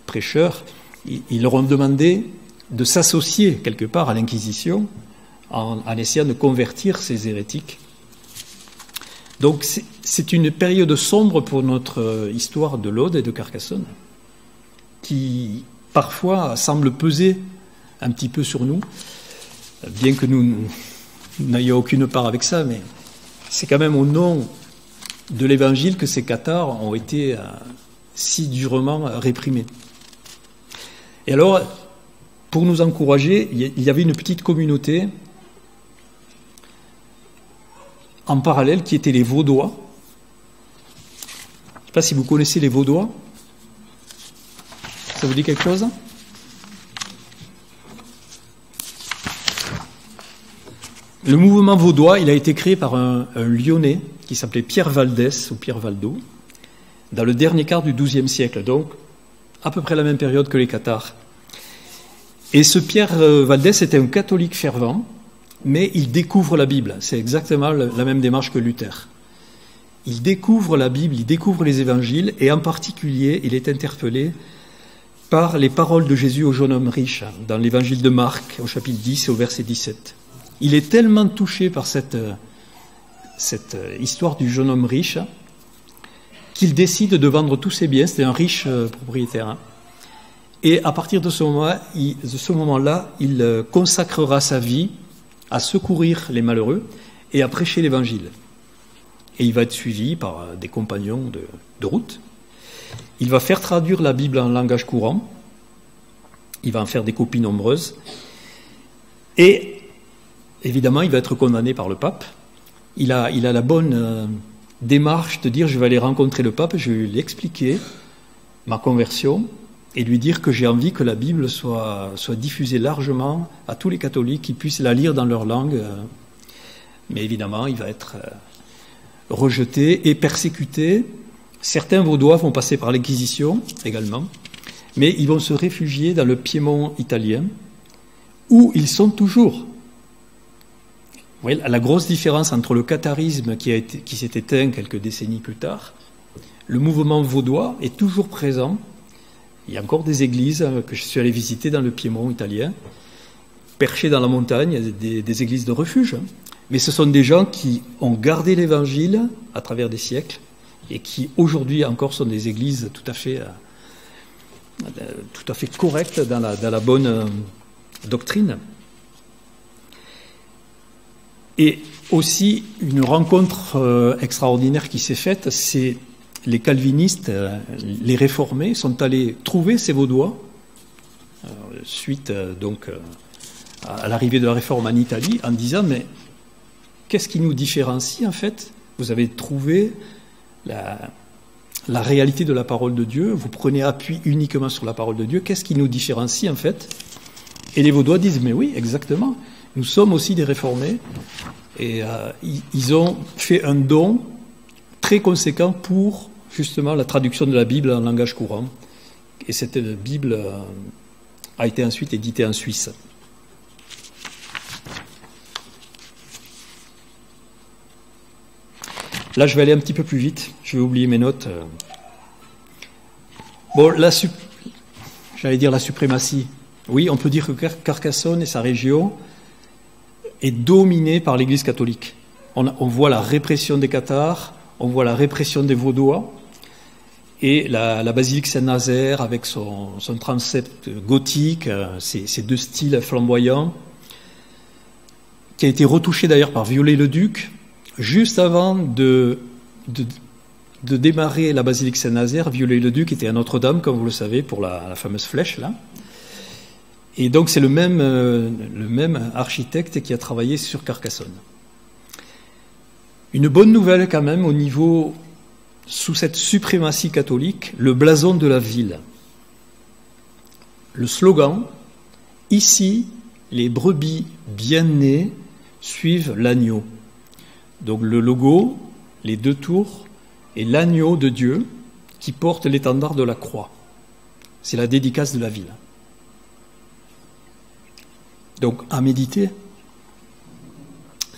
prêcheurs. Ils leur ont demandé de s'associer quelque part à l'Inquisition en essayant de convertir ces hérétiques. Donc c'est une période sombre pour notre histoire de l'Aude et de Carcassonne, qui parfois semble peser un petit peu sur nous, bien que nous n'ayons aucune part avec ça, mais c'est quand même au nom de l'Évangile que ces cathares ont été si durement réprimés. Et alors, pour nous encourager, il y avait une petite communauté en parallèle qui étaient les Vaudois. Je ne sais pas si vous connaissez les Vaudois. Ça vous dit quelque chose ? Le mouvement vaudois, il a été créé par un Lyonnais qui s'appelait Pierre Valdès ou Pierre Valdo dans le dernier quart du XIIe siècle, donc à peu près la même période que les cathares. Et ce Pierre Valdès était un catholique fervent, mais il découvre la Bible. C'est exactement la même démarche que Luther. Il découvre la Bible, il découvre les évangiles, et en particulier, il est interpellé par les paroles de Jésus au jeune homme riche, dans l'évangile de Marc, au chapitre 10 et au verset 17. Il est tellement touché par cette histoire du jeune homme riche qu'il décide de vendre tous ses biens. C'était un riche propriétaire. Hein. Et à partir de ce moment-là, il consacrera sa vie à secourir les malheureux et à prêcher l'évangile. Et il va être suivi par des compagnons de route. Il va faire traduire la Bible en langage courant. Il va en faire des copies nombreuses. Et évidemment, il va être condamné par le pape. Il a la bonne démarche de dire « je vais aller rencontrer le pape, je vais lui expliquer ma conversion et lui dire que j'ai envie que la Bible soit diffusée largement à tous les catholiques qui puissent la lire dans leur langue. » Mais évidemment, il va être rejeté et persécuté. Certains Vaudois vont passer par l'Inquisition également, mais ils vont se réfugier dans le Piémont italien, où ils sont toujours. Vous voyez, la grosse différence entre le catharisme qui s'est éteint quelques décennies plus tard, le mouvement vaudois est toujours présent. Il y a encore des églises que je suis allé visiter dans le Piémont italien, perchées dans la montagne, des églises de refuge. Mais ce sont des gens qui ont gardé l'Évangile à travers des siècles et qui aujourd'hui encore sont des églises tout à fait correctes dans la bonne doctrine. Et aussi, une rencontre extraordinaire qui s'est faite, c'est les calvinistes, les réformés, sont allés trouver ces Vaudois, suite donc à l'arrivée de la réforme en Italie, en disant « mais qu'est-ce qui nous différencie en fait ? Vous avez trouvé la réalité de la parole de Dieu, vous prenez appui uniquement sur la parole de Dieu, qu'est-ce qui nous différencie en fait ?» Et les Vaudois disent « mais oui, exactement ». Nous sommes aussi des réformés et ils ont fait un don très conséquent pour justement la traduction de la Bible en langage courant. Et cette Bible a été ensuite éditée en Suisse. Là, je vais aller un petit peu plus vite. Je vais oublier mes notes. Bon, j'allais dire la suprématie. Oui, on peut dire que Carcassonne et sa région est dominée par l'Église catholique. On voit la répression des Cathares, on voit la répression des Vaudois, et la basilique Saint-Nazaire avec son transept gothique, ces deux styles flamboyants, qui a été retouché d'ailleurs par Viollet-le-Duc, juste avant de démarrer la basilique Saint-Nazaire. Viollet-le-Duc était à Notre-Dame, comme vous le savez, pour la fameuse flèche, là. Et donc c'est le même architecte qui a travaillé sur Carcassonne. Une bonne nouvelle quand même au niveau, sous cette suprématie catholique, le blason de la ville. Le slogan, ici, les brebis bien nées suivent l'agneau. Donc le logo, les deux tours, et l'agneau de Dieu qui porte l'étendard de la croix. C'est la dédicace de la ville. Donc à méditer.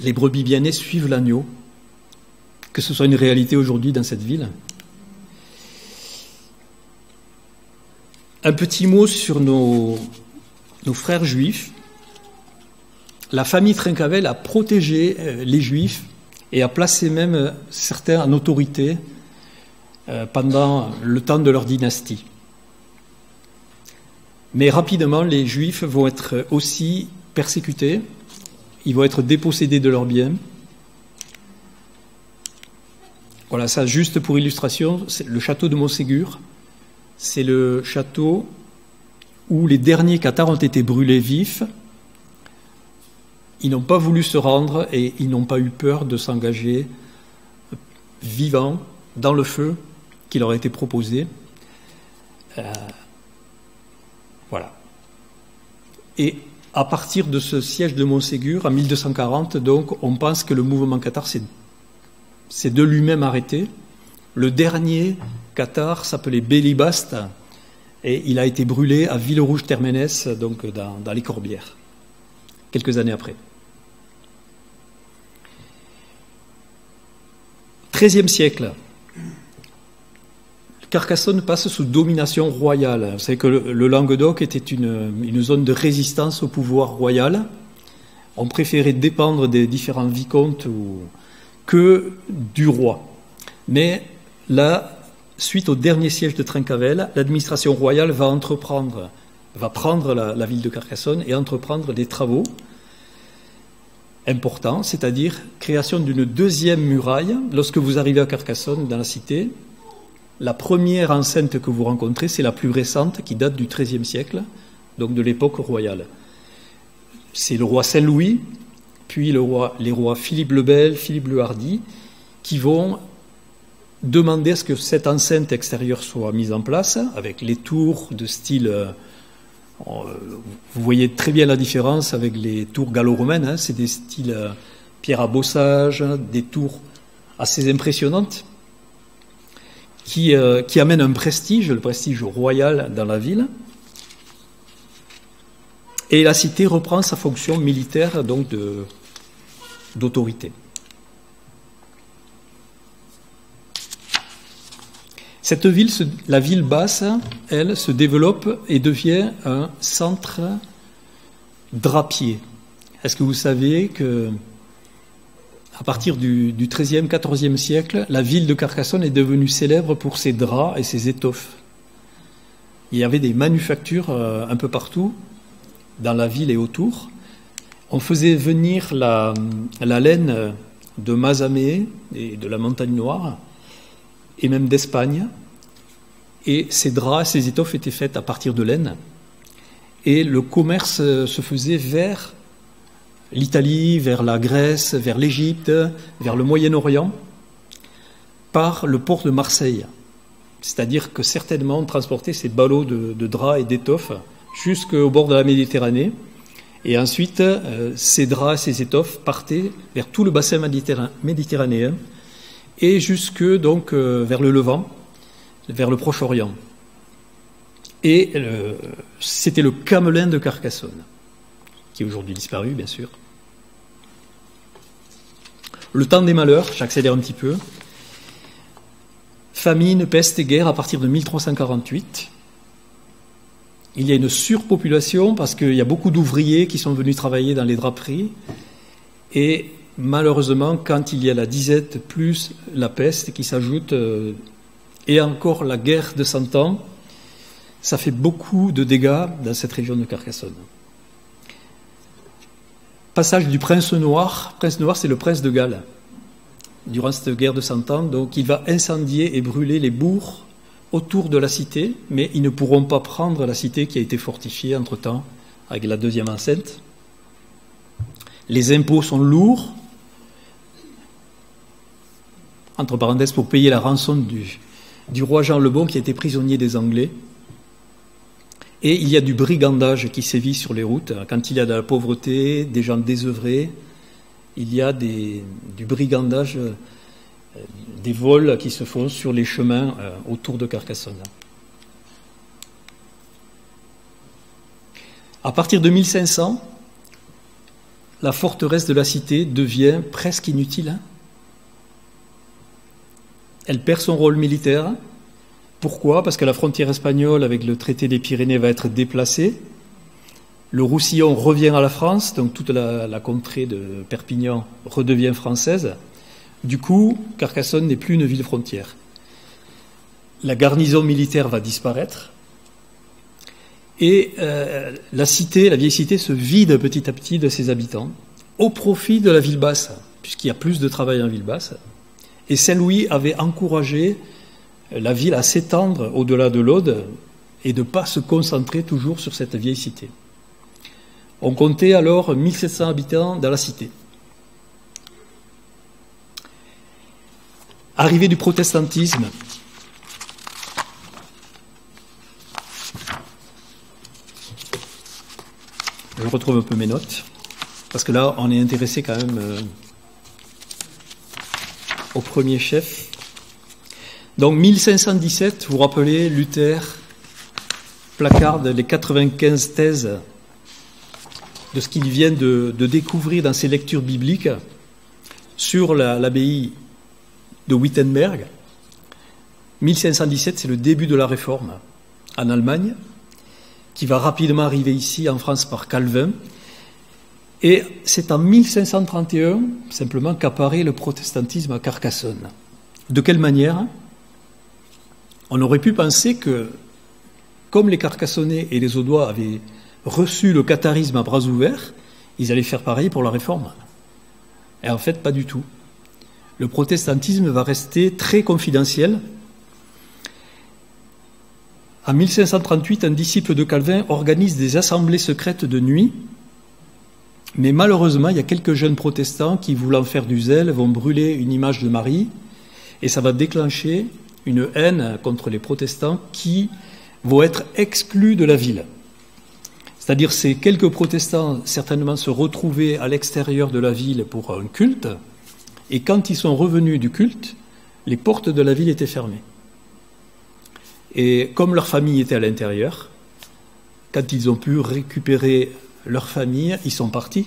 Les brebis bien nées suivent l'agneau. Que ce soit une réalité aujourd'hui dans cette ville. Un petit mot sur nos frères juifs. La famille Trencavel a protégé les juifs et a placé même certains en autorité pendant le temps de leur dynastie. Mais rapidement, les juifs vont être aussi persécutés, ils vont être dépossédés de leurs biens. Voilà, ça juste pour illustration, c'est le château de Montségur, c'est le château où les derniers Cathares ont été brûlés vifs. Ils n'ont pas voulu se rendre et ils n'ont pas eu peur de s'engager vivants dans le feu qui leur a été proposé. Voilà. Et à partir de ce siège de Montségur, en 1240, donc, on pense que le mouvement cathare s'est de lui-même arrêté. Le dernier cathare s'appelait Bélibast et il a été brûlé à Villerouge-Termenès, donc dans les Corbières, quelques années après. XIIIe siècle. Carcassonne passe sous domination royale. Vous savez que le Languedoc était une zone de résistance au pouvoir royal. On préférait dépendre des différents vicomtes que du roi. Mais là, suite au dernier siège de Trencavel, l'administration royale va prendre la ville de Carcassonne et entreprendre des travaux importants, c'est-à-dire création d'une deuxième muraille. Lorsque vous arrivez à Carcassonne, dans la cité, la première enceinte que vous rencontrez, c'est la plus récente, qui date du XIIIe siècle, donc de l'époque royale. C'est le roi Saint-Louis, puis les rois Philippe le Bel, Philippe le Hardi, qui vont demander à ce que cette enceinte extérieure soit mise en place, avec les tours de style... vous voyez très bien la différence avec les tours gallo-romaines, hein, c'est des styles pierre à bossage, des tours assez impressionnantes, qui amènent un prestige, le prestige royal dans la ville. Et la cité reprend sa fonction militaire, donc d'autorité. Cette ville, la ville basse, elle, se développe et devient un centre drapier. Est-ce que vous savez que, à partir du XIIIe, XIVe siècle, la ville de Carcassonne est devenue célèbre pour ses draps et ses étoffes? Il y avait des manufactures un peu partout, dans la ville et autour. On faisait venir la laine de Mazamet et de la Montagne Noire, et même d'Espagne, et ces draps, ces étoffes étaient faites à partir de laine, et le commerce se faisait vers l'Italie, vers la Grèce, vers l'Égypte, vers le Moyen-Orient, par le port de Marseille. C'est-à-dire que certainement on transportait ces ballots de draps et d'étoffes jusqu'au bord de la Méditerranée, et ensuite ces draps, ces étoffes partaient vers tout le bassin méditerranéen, et jusque donc vers le Levant, vers le Proche-Orient. Et c'était le camelin de Carcassonne, qui est aujourd'hui disparu, bien sûr. Le temps des malheurs, j'accélère un petit peu, famine, peste et guerre à partir de 1348. Il y a une surpopulation parce qu'il y a beaucoup d'ouvriers qui sont venus travailler dans les draperies. Et malheureusement, quand il y a la disette plus la peste qui s'ajoute, et encore la guerre de 100 ans, ça fait beaucoup de dégâts dans cette région de Carcassonne. Passage du prince noir. Prince noir, c'est le prince de Galles. Durant cette guerre de 100 ans, donc il va incendier et brûler les bourgs autour de la cité, mais ils ne pourront pas prendre la cité qui a été fortifiée entre-temps avec la deuxième enceinte. Les impôts sont lourds, entre parenthèses, pour payer la rançon du roi Jean le Bon qui a été prisonnier des Anglais. Et il y a du brigandage qui sévit sur les routes. Quand il y a de la pauvreté, des gens désœuvrés, il y a du brigandage, des vols qui se font sur les chemins autour de Carcassonne. À partir de 1500, la forteresse de la cité devient presque inutile. Elle perd son rôle militaire. Pourquoi ? Parce que la frontière espagnole avec le traité des Pyrénées va être déplacée. Le Roussillon revient à la France, donc toute la contrée de Perpignan redevient française. Du coup, Carcassonne n'est plus une ville frontière. La garnison militaire va disparaître. Et la vieille cité se vide petit à petit de ses habitants, au profit de la ville basse, puisqu'il y a plus de travail en ville basse. Et Saint-Louis avait encouragé la ville à s'étendre au-delà de l'Aude et de ne pas se concentrer toujours sur cette vieille cité. On comptait alors 1700 habitants dans la cité. Arrivée du protestantisme. Je retrouve un peu mes notes, parce que là, on est intéressé quand même au premier chef. Donc 1517, vous vous rappelez, Luther placarde les 95 thèses de ce qu'il vient de découvrir dans ses lectures bibliques sur l'abbaye de Wittenberg. 1517, c'est le début de la réforme en Allemagne, qui va rapidement arriver ici en France par Calvin. Et c'est en 1531, simplement, qu'apparaît le protestantisme à Carcassonne. De quelle manière ? On aurait pu penser que, comme les Carcassonnais et les Audois avaient reçu le catharisme à bras ouverts, ils allaient faire pareil pour la réforme. Et en fait, pas du tout. Le protestantisme va rester très confidentiel. En 1538, un disciple de Calvin organise des assemblées secrètes de nuit, mais malheureusement, il y a quelques jeunes protestants qui, voulant faire du zèle, vont brûler une image de Marie, et ça va déclencher une haine contre les protestants qui vont être exclus de la ville. C'est-à-dire, ces quelques protestants certainement se retrouvaient à l'extérieur de la ville pour un culte, et quand ils sont revenus du culte, les portes de la ville étaient fermées. Et comme leur famille était à l'intérieur, quand ils ont pu récupérer leur famille, ils sont partis.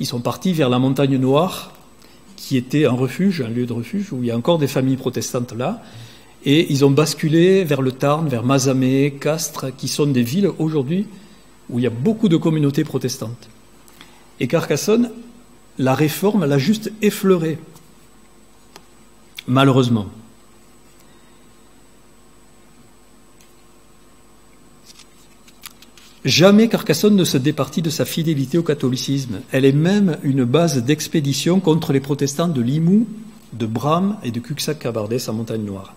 Ils sont partis vers la Montagne Noire, qui était un refuge, un lieu de refuge, où il y a encore des familles protestantes là. Et ils ont basculé vers le Tarn, vers Mazamet, Castres, qui sont des villes aujourd'hui où il y a beaucoup de communautés protestantes. Et Carcassonne, la réforme l'a juste effleuré, malheureusement. Jamais Carcassonne ne se départit de sa fidélité au catholicisme. Elle est même une base d'expédition contre les protestants de Limoux, de Bram et de Cuxac-Cabardès en Montagne Noire.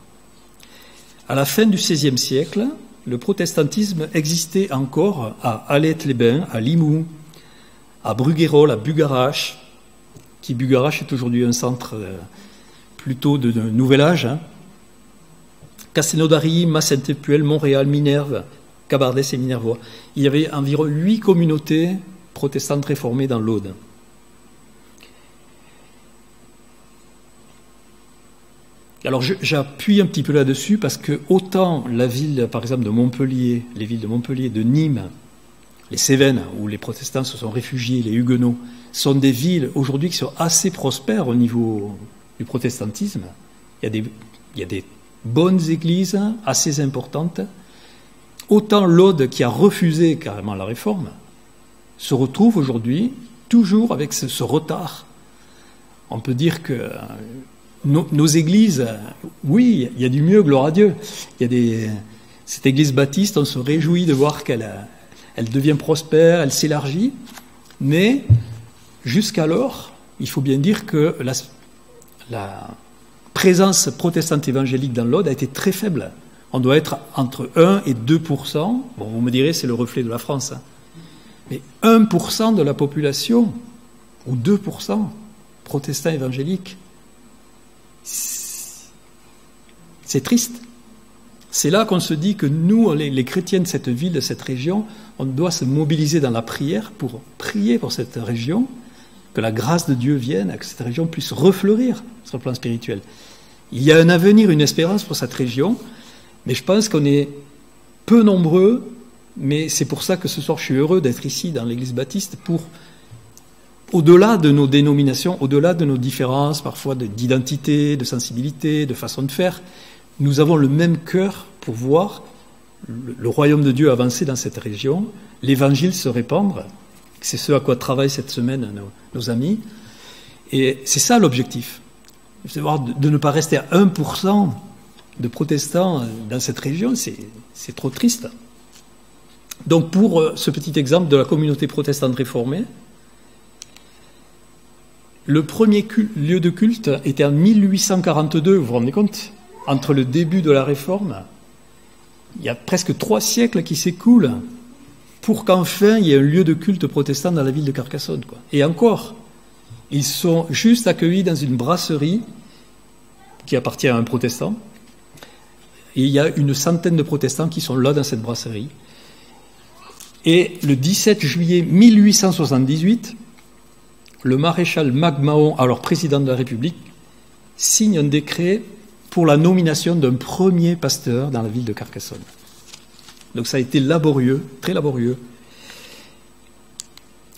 À la fin du XVIe siècle, le protestantisme existait encore à Alette-les-Bains, à Limoux, à Bruguérol, à Bugarache, qui Bugarache est aujourd'hui un centre plutôt de nouvel âge, Castelnaudary, Mas-Saint-Épuel, Montréal, Minerve, Cabardès et Minervois. Il y avait environ 8 communautés protestantes réformées dans l'Aude. Alors j'appuie un petit peu là-dessus parce que autant la ville, par exemple, de Montpellier, les villes de Montpellier, de Nîmes, les Cévennes, où les protestants se sont réfugiés, les Huguenots, sont des villes aujourd'hui qui sont assez prospères au niveau du protestantisme. Il y a des bonnes églises, assez importantes. Autant l'Aude, qui a refusé carrément la réforme, se retrouve aujourd'hui toujours avec ce retard. On peut dire que nos églises, oui, il y a du mieux, gloire à Dieu. Cette église baptiste, on se réjouit de voir qu'elle devient prospère, elle s'élargit, mais jusqu'alors, il faut bien dire que la présence protestante évangélique dans l'Aude a été très faible. On doit être entre 1 et 2%. Bon, vous me direz, c'est le reflet de la France. Hein. Mais 1% de la population, ou 2%, protestants évangéliques, c'est triste. C'est là qu'on se dit que nous, les chrétiens de cette ville, de cette région, on doit se mobiliser dans la prière pour prier pour cette région, que la grâce de Dieu vienne, que cette région puisse refleurir sur le plan spirituel. Il y a un avenir, une espérance pour cette région, mais je pense qu'on est peu nombreux, mais c'est pour ça que ce soir je suis heureux d'être ici dans l'église baptiste pour, au-delà de nos dénominations, au-delà de nos différences, parfois d'identité, de sensibilité, de façon de faire, nous avons le même cœur pour voir le royaume de Dieu avancer dans cette région, l'évangile se répandre. C'est ce à quoi travaillent cette semaine nos amis. Et c'est ça l'objectif. C'est de ne pas rester à 1% de protestants dans cette région, c'est trop triste. Donc pour ce petit exemple de la communauté protestante réformée, le premier lieu de culte était en 1842, vous vous rendez compte ? Entre le début de la Réforme, il y a presque 3 siècles qui s'écoulent pour qu'enfin il y ait un lieu de culte protestant dans la ville de Carcassonne. Quoi. Et encore, ils sont juste accueillis dans une brasserie qui appartient à un protestant. Et il y a une centaine de protestants qui sont là dans cette brasserie. Et le 17 juillet 1878, le maréchal MacMahon, alors président de la République, signe un décret pour la nomination d'un premier pasteur dans la ville de Carcassonne. Donc ça a été laborieux, très laborieux.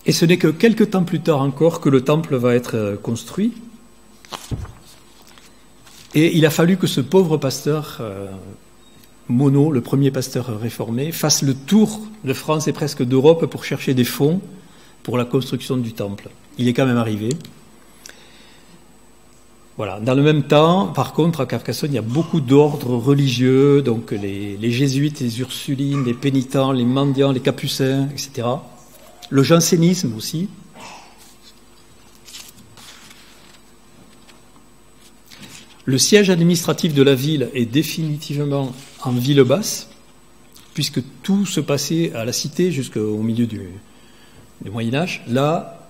Et ce n'est que quelques temps plus tard encore que le temple va être construit. Et il a fallu que ce pauvre pasteur, Monod, le premier pasteur réformé, fasse le tour de France et presque d'Europe pour chercher des fonds pour la construction du temple. Il est quand même arrivé. Voilà. Dans le même temps, par contre, à Carcassonne, il y a beaucoup d'ordres religieux, donc les jésuites, les ursulines, les pénitents, les mendiants, les capucins, etc. Le jansénisme aussi. Le siège administratif de la ville est définitivement en ville basse, puisque tout se passait à la cité jusqu'au milieu du Moyen-Âge. Là,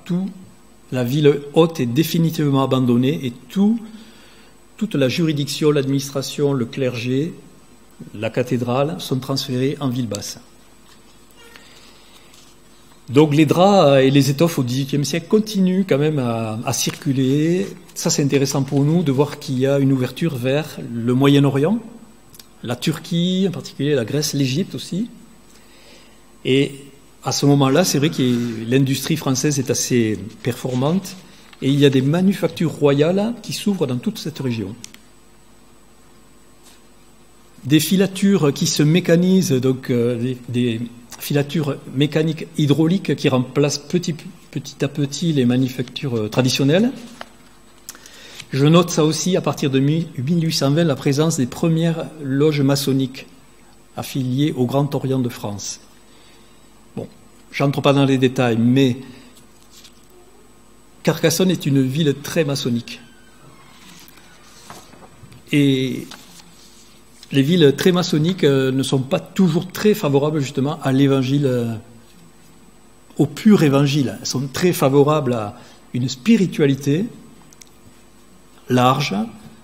la ville haute est définitivement abandonnée et toute la juridiction, l'administration, le clergé, la cathédrale sont transférés en ville basse. Donc les draps et les étoffes au XVIIIe siècle continuent quand même à circuler. Ça, c'est intéressant pour nous de voir qu'il y a une ouverture vers le Moyen-Orient, la Turquie en particulier, la Grèce, l'Égypte aussi. Et à ce moment-là, c'est vrai que l'industrie française est assez performante et il y a des manufactures royales qui s'ouvrent dans toute cette région. Des filatures qui se mécanisent, donc des filatures mécaniques hydrauliques qui remplacent petit à petit les manufactures traditionnelles. Je note ça aussi à partir de 1820, la présence des premières loges maçonniques affiliées au Grand Orient de France. Bon, j'entre pas dans les détails, mais Carcassonne est une ville très maçonnique. Et les villes très maçonniques ne sont pas toujours très favorables justement à l'évangile, au pur évangile. Elles sont très favorables à une spiritualité large,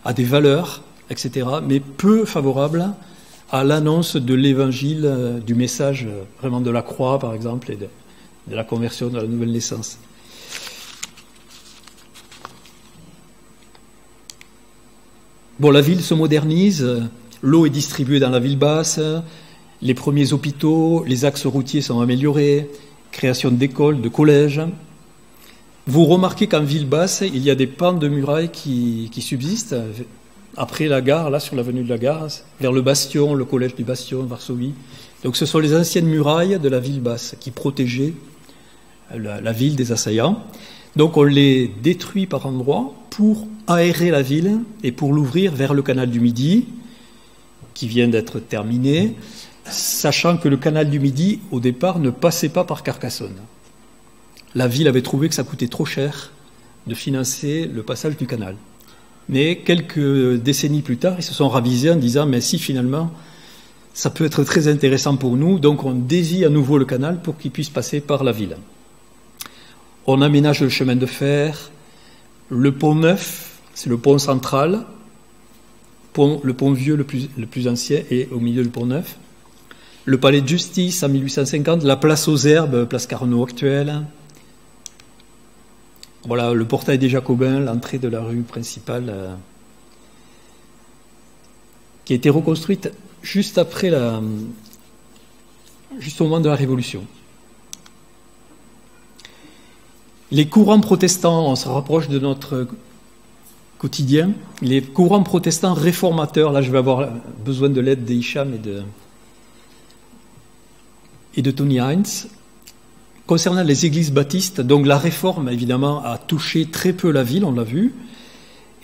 à des valeurs, etc., mais peu favorables à l'annonce de l'évangile, du message vraiment de la croix, par exemple, et de la conversion, de la nouvelle naissance. Bon, la ville se modernise. L'eau est distribuée dans la ville basse, les premiers hôpitaux, les axes routiers sont améliorés, création d'écoles, de collèges. Vous remarquez qu'en ville basse, il y a des pans de murailles qui subsistent, après la gare, là sur l'avenue de la Gare, vers le Bastion, le collège du Bastion, Varsovie. Donc ce sont les anciennes murailles de la ville basse qui protégeaient la ville des assaillants. Donc on les détruit par endroits pour aérer la ville et pour l'ouvrir vers le canal du Midi, qui vient d'être terminé, sachant que le canal du Midi, au départ, ne passait pas par Carcassonne. La ville avait trouvé que ça coûtait trop cher de financer le passage du canal. Mais quelques décennies plus tard, ils se sont ravisés en disant « mais si finalement, ça peut être très intéressant pour nous », donc on dévie à nouveau le canal pour qu'il puisse passer par la ville. On aménage le chemin de fer, le pont neuf, c'est le pont central, le pont vieux le plus ancien et au milieu le pont neuf, le palais de justice en 1850, la place aux Herbes, place Carnot actuelle. Voilà, le portail des Jacobins, l'entrée de la rue principale, qui a été reconstruite juste au moment de la Révolution. Les courants protestants, on se rapproche de notre quotidien, les courants protestants réformateurs, là je vais avoir besoin de l'aide d'Hicham et de Tony Heinz. Concernant les églises baptistes, donc la réforme évidemment a touché très peu la ville, on l'a vu,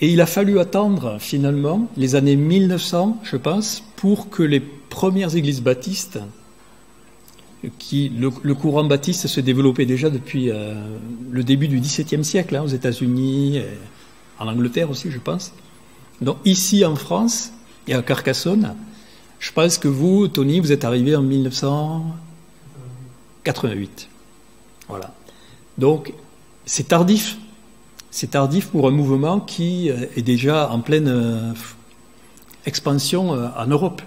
et il a fallu attendre finalement les années 1900, je pense, pour que les premières églises baptistes, le courant baptiste se développait déjà depuis le début du XVIIe siècle, aux États-Unis, en Angleterre aussi, je pense. Donc ici en France et à Carcassonne, je pense que vous, Tony, vous êtes arrivé en 1988. Voilà. Donc, c'est tardif. C'est tardif pour un mouvement qui est déjà en pleine expansion en Europe.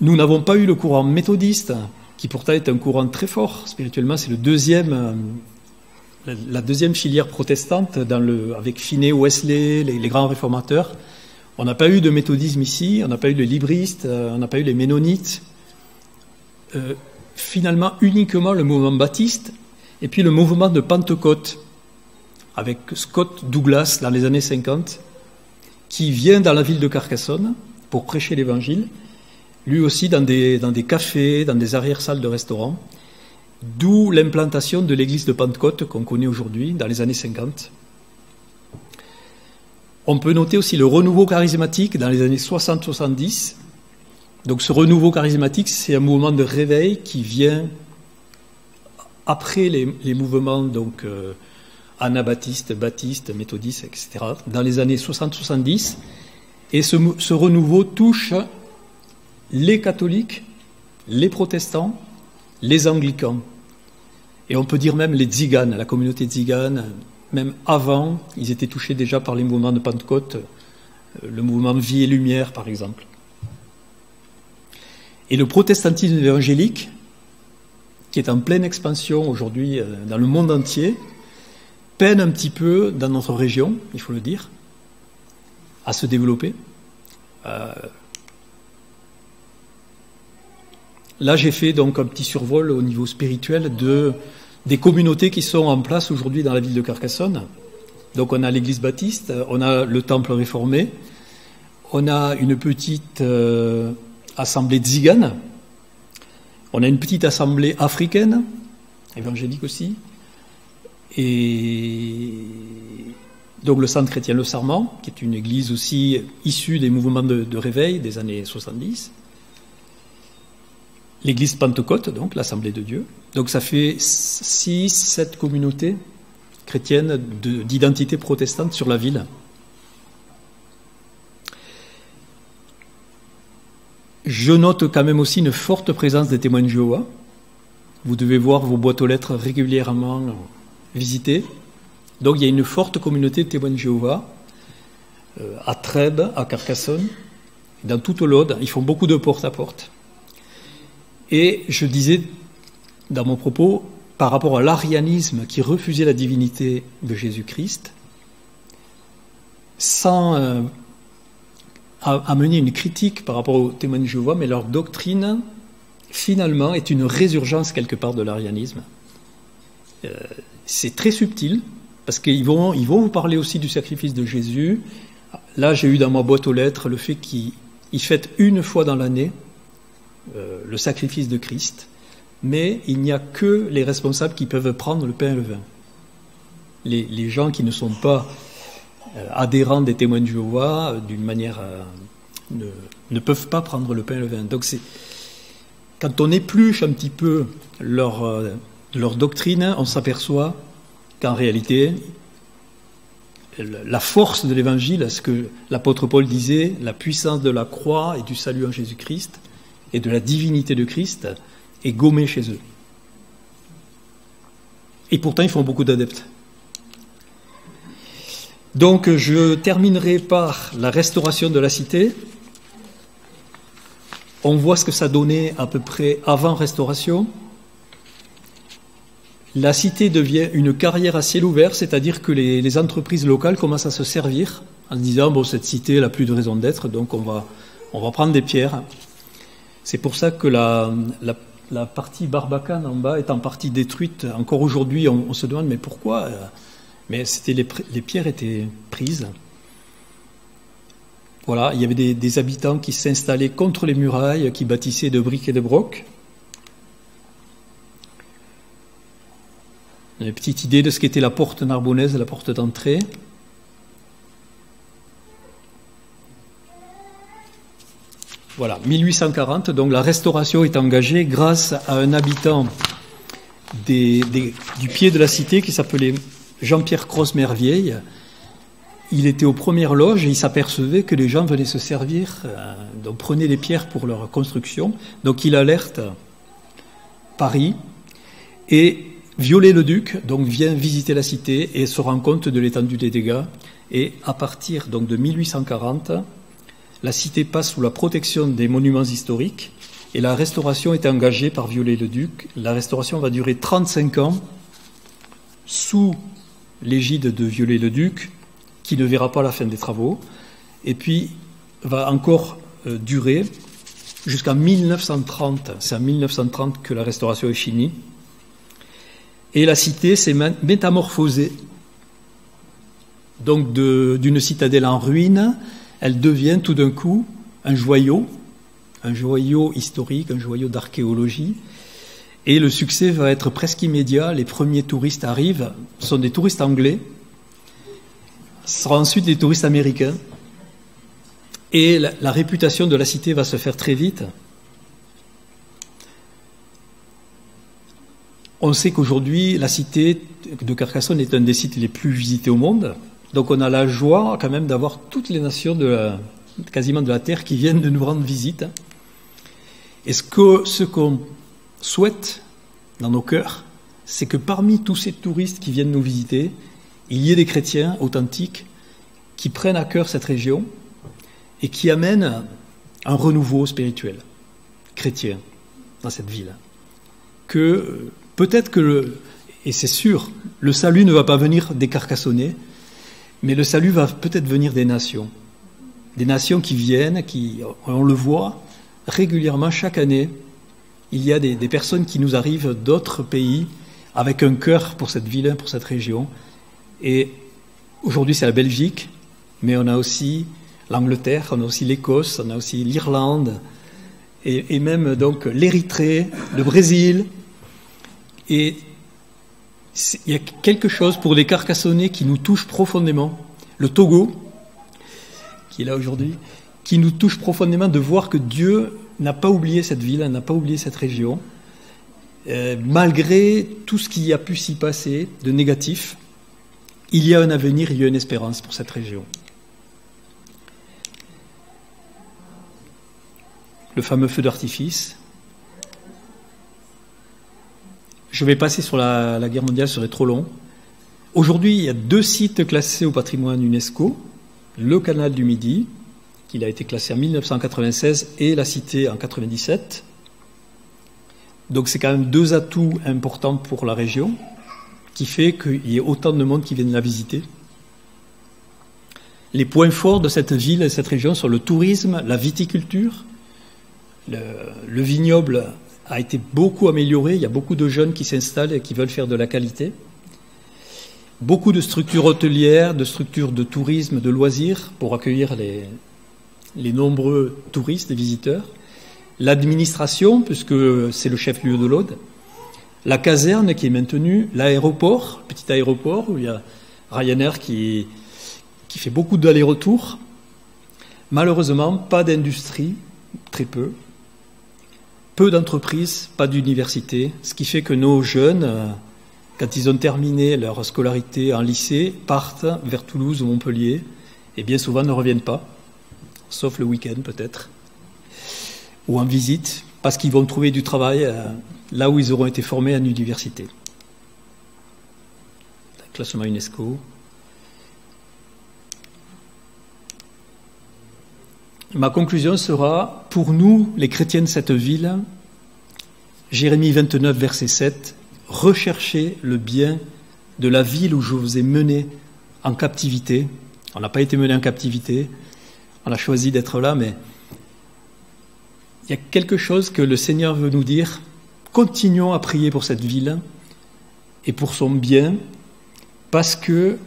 Nous n'avons pas eu le courant méthodiste, qui pourtant est un courant très fort. Spirituellement, c'est la deuxième filière protestante avec Finney, Wesley, les grands réformateurs. On n'a pas eu de méthodisme ici, on n'a pas eu de libristes, on n'a pas eu les ménonites. Finalement uniquement le mouvement baptiste et puis le mouvement de Pentecôte avec Scott Douglas dans les années 50 qui vient dans la ville de Carcassonne pour prêcher l'évangile, lui aussi dans des cafés, dans des arrière-salles de restaurants, d'où l'implantation de l'église de Pentecôte qu'on connaît aujourd'hui dans les années 50. On peut noter aussi le renouveau charismatique dans les années 60-70. Donc ce renouveau charismatique, c'est un mouvement de réveil qui vient après les mouvements donc anabaptistes, baptistes, méthodistes, etc., dans les années 60-70. Et ce renouveau touche les catholiques, les protestants, les anglicans. Et on peut dire même les tziganes, la communauté tzigane, même avant, ils étaient touchés déjà par les mouvements de Pentecôte, le mouvement Vie et Lumière, par exemple. Et le protestantisme évangélique, qui est en pleine expansion aujourd'hui dans le monde entier, peine un petit peu dans notre région, il faut le dire, à se développer. Là, j'ai fait donc un petit survol au niveau spirituel des communautés qui sont en place aujourd'hui dans la ville de Carcassonne. Donc on a l'église baptiste, on a le temple réformé, on a une petite assemblée tzigane, on a une petite assemblée africaine, évangélique aussi, et donc le Centre chrétien Le Sarment, qui est une église aussi issue des mouvements de réveil des années 70. L'église Pentecôte, donc l'Assemblée de Dieu. Donc ça fait 6-7 communautés chrétiennes d'identité protestante sur la ville. Je note quand même aussi une forte présence des témoins de Jéhovah. Vous devez voir vos boîtes aux lettres régulièrement visitées. Donc il y a une forte communauté de témoins de Jéhovah à Trèbes, à Carcassonne, dans toute l'Aude. Ils font beaucoup de porte-à-porte. Et je disais dans mon propos, par rapport à l'arianisme qui refusait la divinité de Jésus-Christ, sans amener une critique par rapport aux témoins de Jéhovah, mais leur doctrine, finalement, est une résurgence quelque part de l'arianisme. C'est très subtil, Parce qu'ils vont vous parler aussi du sacrifice de Jésus. Là, j'ai eu dans ma boîte aux lettres le fait qu'ils fêtent une fois dans l'année le sacrifice de Christ, mais il n'y a que les responsables qui peuvent prendre le pain et le vin. Les gens qui ne sont pas adhérents des témoins de Jéhovah, d'une manière, ne peuvent pas prendre le pain et le vin. Donc quand on épluche un petit peu leur doctrine, on s'aperçoit qu'en réalité, la force de l'évangile, ce que l'apôtre Paul disait, la puissance de la croix et du salut en Jésus-Christ et de la divinité de Christ est gommée chez eux. Et pourtant, ils font beaucoup d'adeptes. Donc, je terminerai par la restauration de la cité. On voit ce que ça donnait à peu près avant restauration. La cité devient une carrière à ciel ouvert, c'est-à-dire que les entreprises locales commencent à se servir en disant bon, cette cité n'a plus de raison d'être, donc on va prendre des pierres. C'est pour ça que la partie Barbacane en bas est en partie détruite. Encore aujourd'hui, on se demande mais pourquoi? Mais les pierres étaient prises. Voilà, il y avait des habitants qui s'installaient contre les murailles, qui bâtissaient de briques et de brocs. Une petite idée de ce qu'était la porte narbonnaise, la porte d'entrée. Voilà, 1840, donc la restauration est engagée grâce à un habitant du pied de la cité qui s'appelait Jean-Pierre Crosse-Mervieille. Il était aux premières loges et il s'apercevait que les gens venaient se servir, donc prenaient les pierres pour leur construction. Donc il alerte Paris et Viollet-le-Duc donc vient visiter la cité et se rend compte de l'étendue des dégâts. Et à partir donc de 1840, la cité passe sous la protection des monuments historiques et la restauration est engagée par Viollet-le-Duc. La restauration va durer 35 ans sous l'égide de Viollet-le-Duc, qui ne verra pas la fin des travaux, et puis va encore durer jusqu'en 1930. C'est en 1930 que la restauration est finie. Et la cité s'est métamorphosée. Donc d'une citadelle en ruine, elle devient tout d'un coup un joyau historique, un joyau d'archéologie. Et le succès va être presque immédiat. Les premiers touristes arrivent, ce sont des touristes anglais. Ce sera ensuite des touristes américains. Et la réputation de la cité va se faire très vite. On sait qu'aujourd'hui, la cité de Carcassonne est un des sites les plus visités au monde. Donc on a la joie quand même d'avoir toutes les nations quasiment de la Terre qui viennent de nous rendre visite. Et ce qu'on souhaite dans nos cœurs, c'est que parmi tous ces touristes qui viennent nous visiter, il y ait des chrétiens authentiques qui prennent à cœur cette région et qui amènent un renouveau spirituel chrétien dans cette ville. Que peut-être et c'est sûr, le salut ne va pas venir des Carcassonnais, mais le salut va peut-être venir des nations qui viennent, on le voit régulièrement chaque année. Il y a des personnes qui nous arrivent d'autres pays avec un cœur pour cette ville, pour cette région. Et aujourd'hui, c'est la Belgique, mais on a aussi l'Angleterre, on a aussi l'Écosse, on a aussi l'Irlande, et même donc l'Érythrée, le Brésil. Et il y a quelque chose pour les Carcassonnais qui nous touche profondément. Le Togo, qui est là aujourd'hui, qui nous touche profondément de voir que Dieu n'a pas oublié cette ville, n'a pas oublié cette région, malgré tout ce qui a pu s'y passer de négatif. Il y a un avenir, il y a une espérance pour cette région. Le fameux feu d'artifice. Je vais passer sur la guerre mondiale, ce serait trop long. Aujourd'hui, il y a 2 sites classés au patrimoine UNESCO. Le canal du Midi, qui a été classé en 1996, et la cité en 1997. Donc c'est quand même 2 atouts importants pour la région, qui fait qu'il y ait autant de monde qui viennent la visiter. Les points forts de cette ville et cette région sont le tourisme, la viticulture. Le vignoble a été beaucoup amélioré. Il y a beaucoup de jeunes qui s'installent et qui veulent faire de la qualité. beaucoup de structures hôtelières, de structures de tourisme, de loisirs pour accueillir les nombreux touristes et visiteurs, l'administration, puisque c'est le chef-lieu de l'Aude, la caserne qui est maintenue, l'aéroport, petit aéroport où il y a Ryanair qui fait beaucoup d'allers-retours. Malheureusement, pas d'industrie, très peu d'entreprises, pas d'université, ce qui fait que nos jeunes, quand ils ont terminé leur scolarité en lycée, partent vers Toulouse ou Montpellier et bien souvent ne reviennent pas, sauf le week-end peut-être, ou en visite, parce qu'ils vont trouver du travail là où ils auront été formés en université. Classement UNESCO. Ma conclusion sera, pour nous, les chrétiens de cette ville, Jérémie 29, verset 7, recherchez le bien de la ville où je vous ai mené en captivité. On n'a pas été mené en captivité, on a choisi d'être là, mais il y a quelque chose que le Seigneur veut nous dire. Continuons à prier pour cette ville et pour son bien, parce que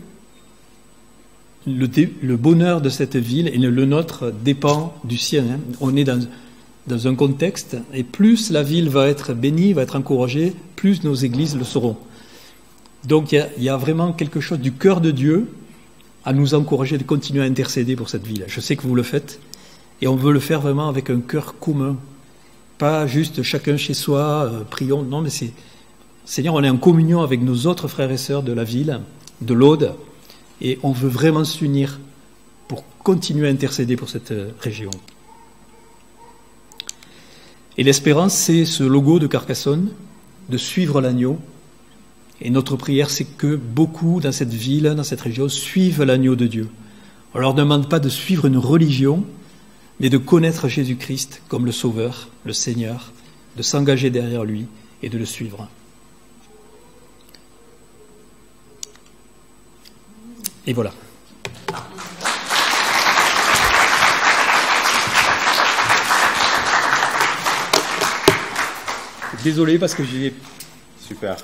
le bonheur de cette ville et le nôtre dépend du sien. On est dans un contexte, et plus la ville va être bénie, va être encouragée, plus nos églises le seront. Donc il y a vraiment quelque chose du cœur de Dieu à nous encourager de continuer à intercéder pour cette ville. Je sais que vous le faites, et on veut le faire vraiment avec un cœur commun. Pas juste chacun chez soi, prions. Non, mais c'est, Seigneur, on est en communion avec nos autres frères et sœurs de la ville, de l'Aude, et on veut vraiment s'unir pour continuer à intercéder pour cette région. Et l'espérance, c'est ce logo de Carcassonne, de suivre l'agneau. Et notre prière, c'est que beaucoup dans cette ville, dans cette région, suivent l'agneau de Dieu. On ne leur demande pas de suivre une religion, mais de connaître Jésus-Christ comme le Sauveur, le Seigneur, de s'engager derrière lui et de le suivre. Et voilà. Désolé parce que j'ai... Super.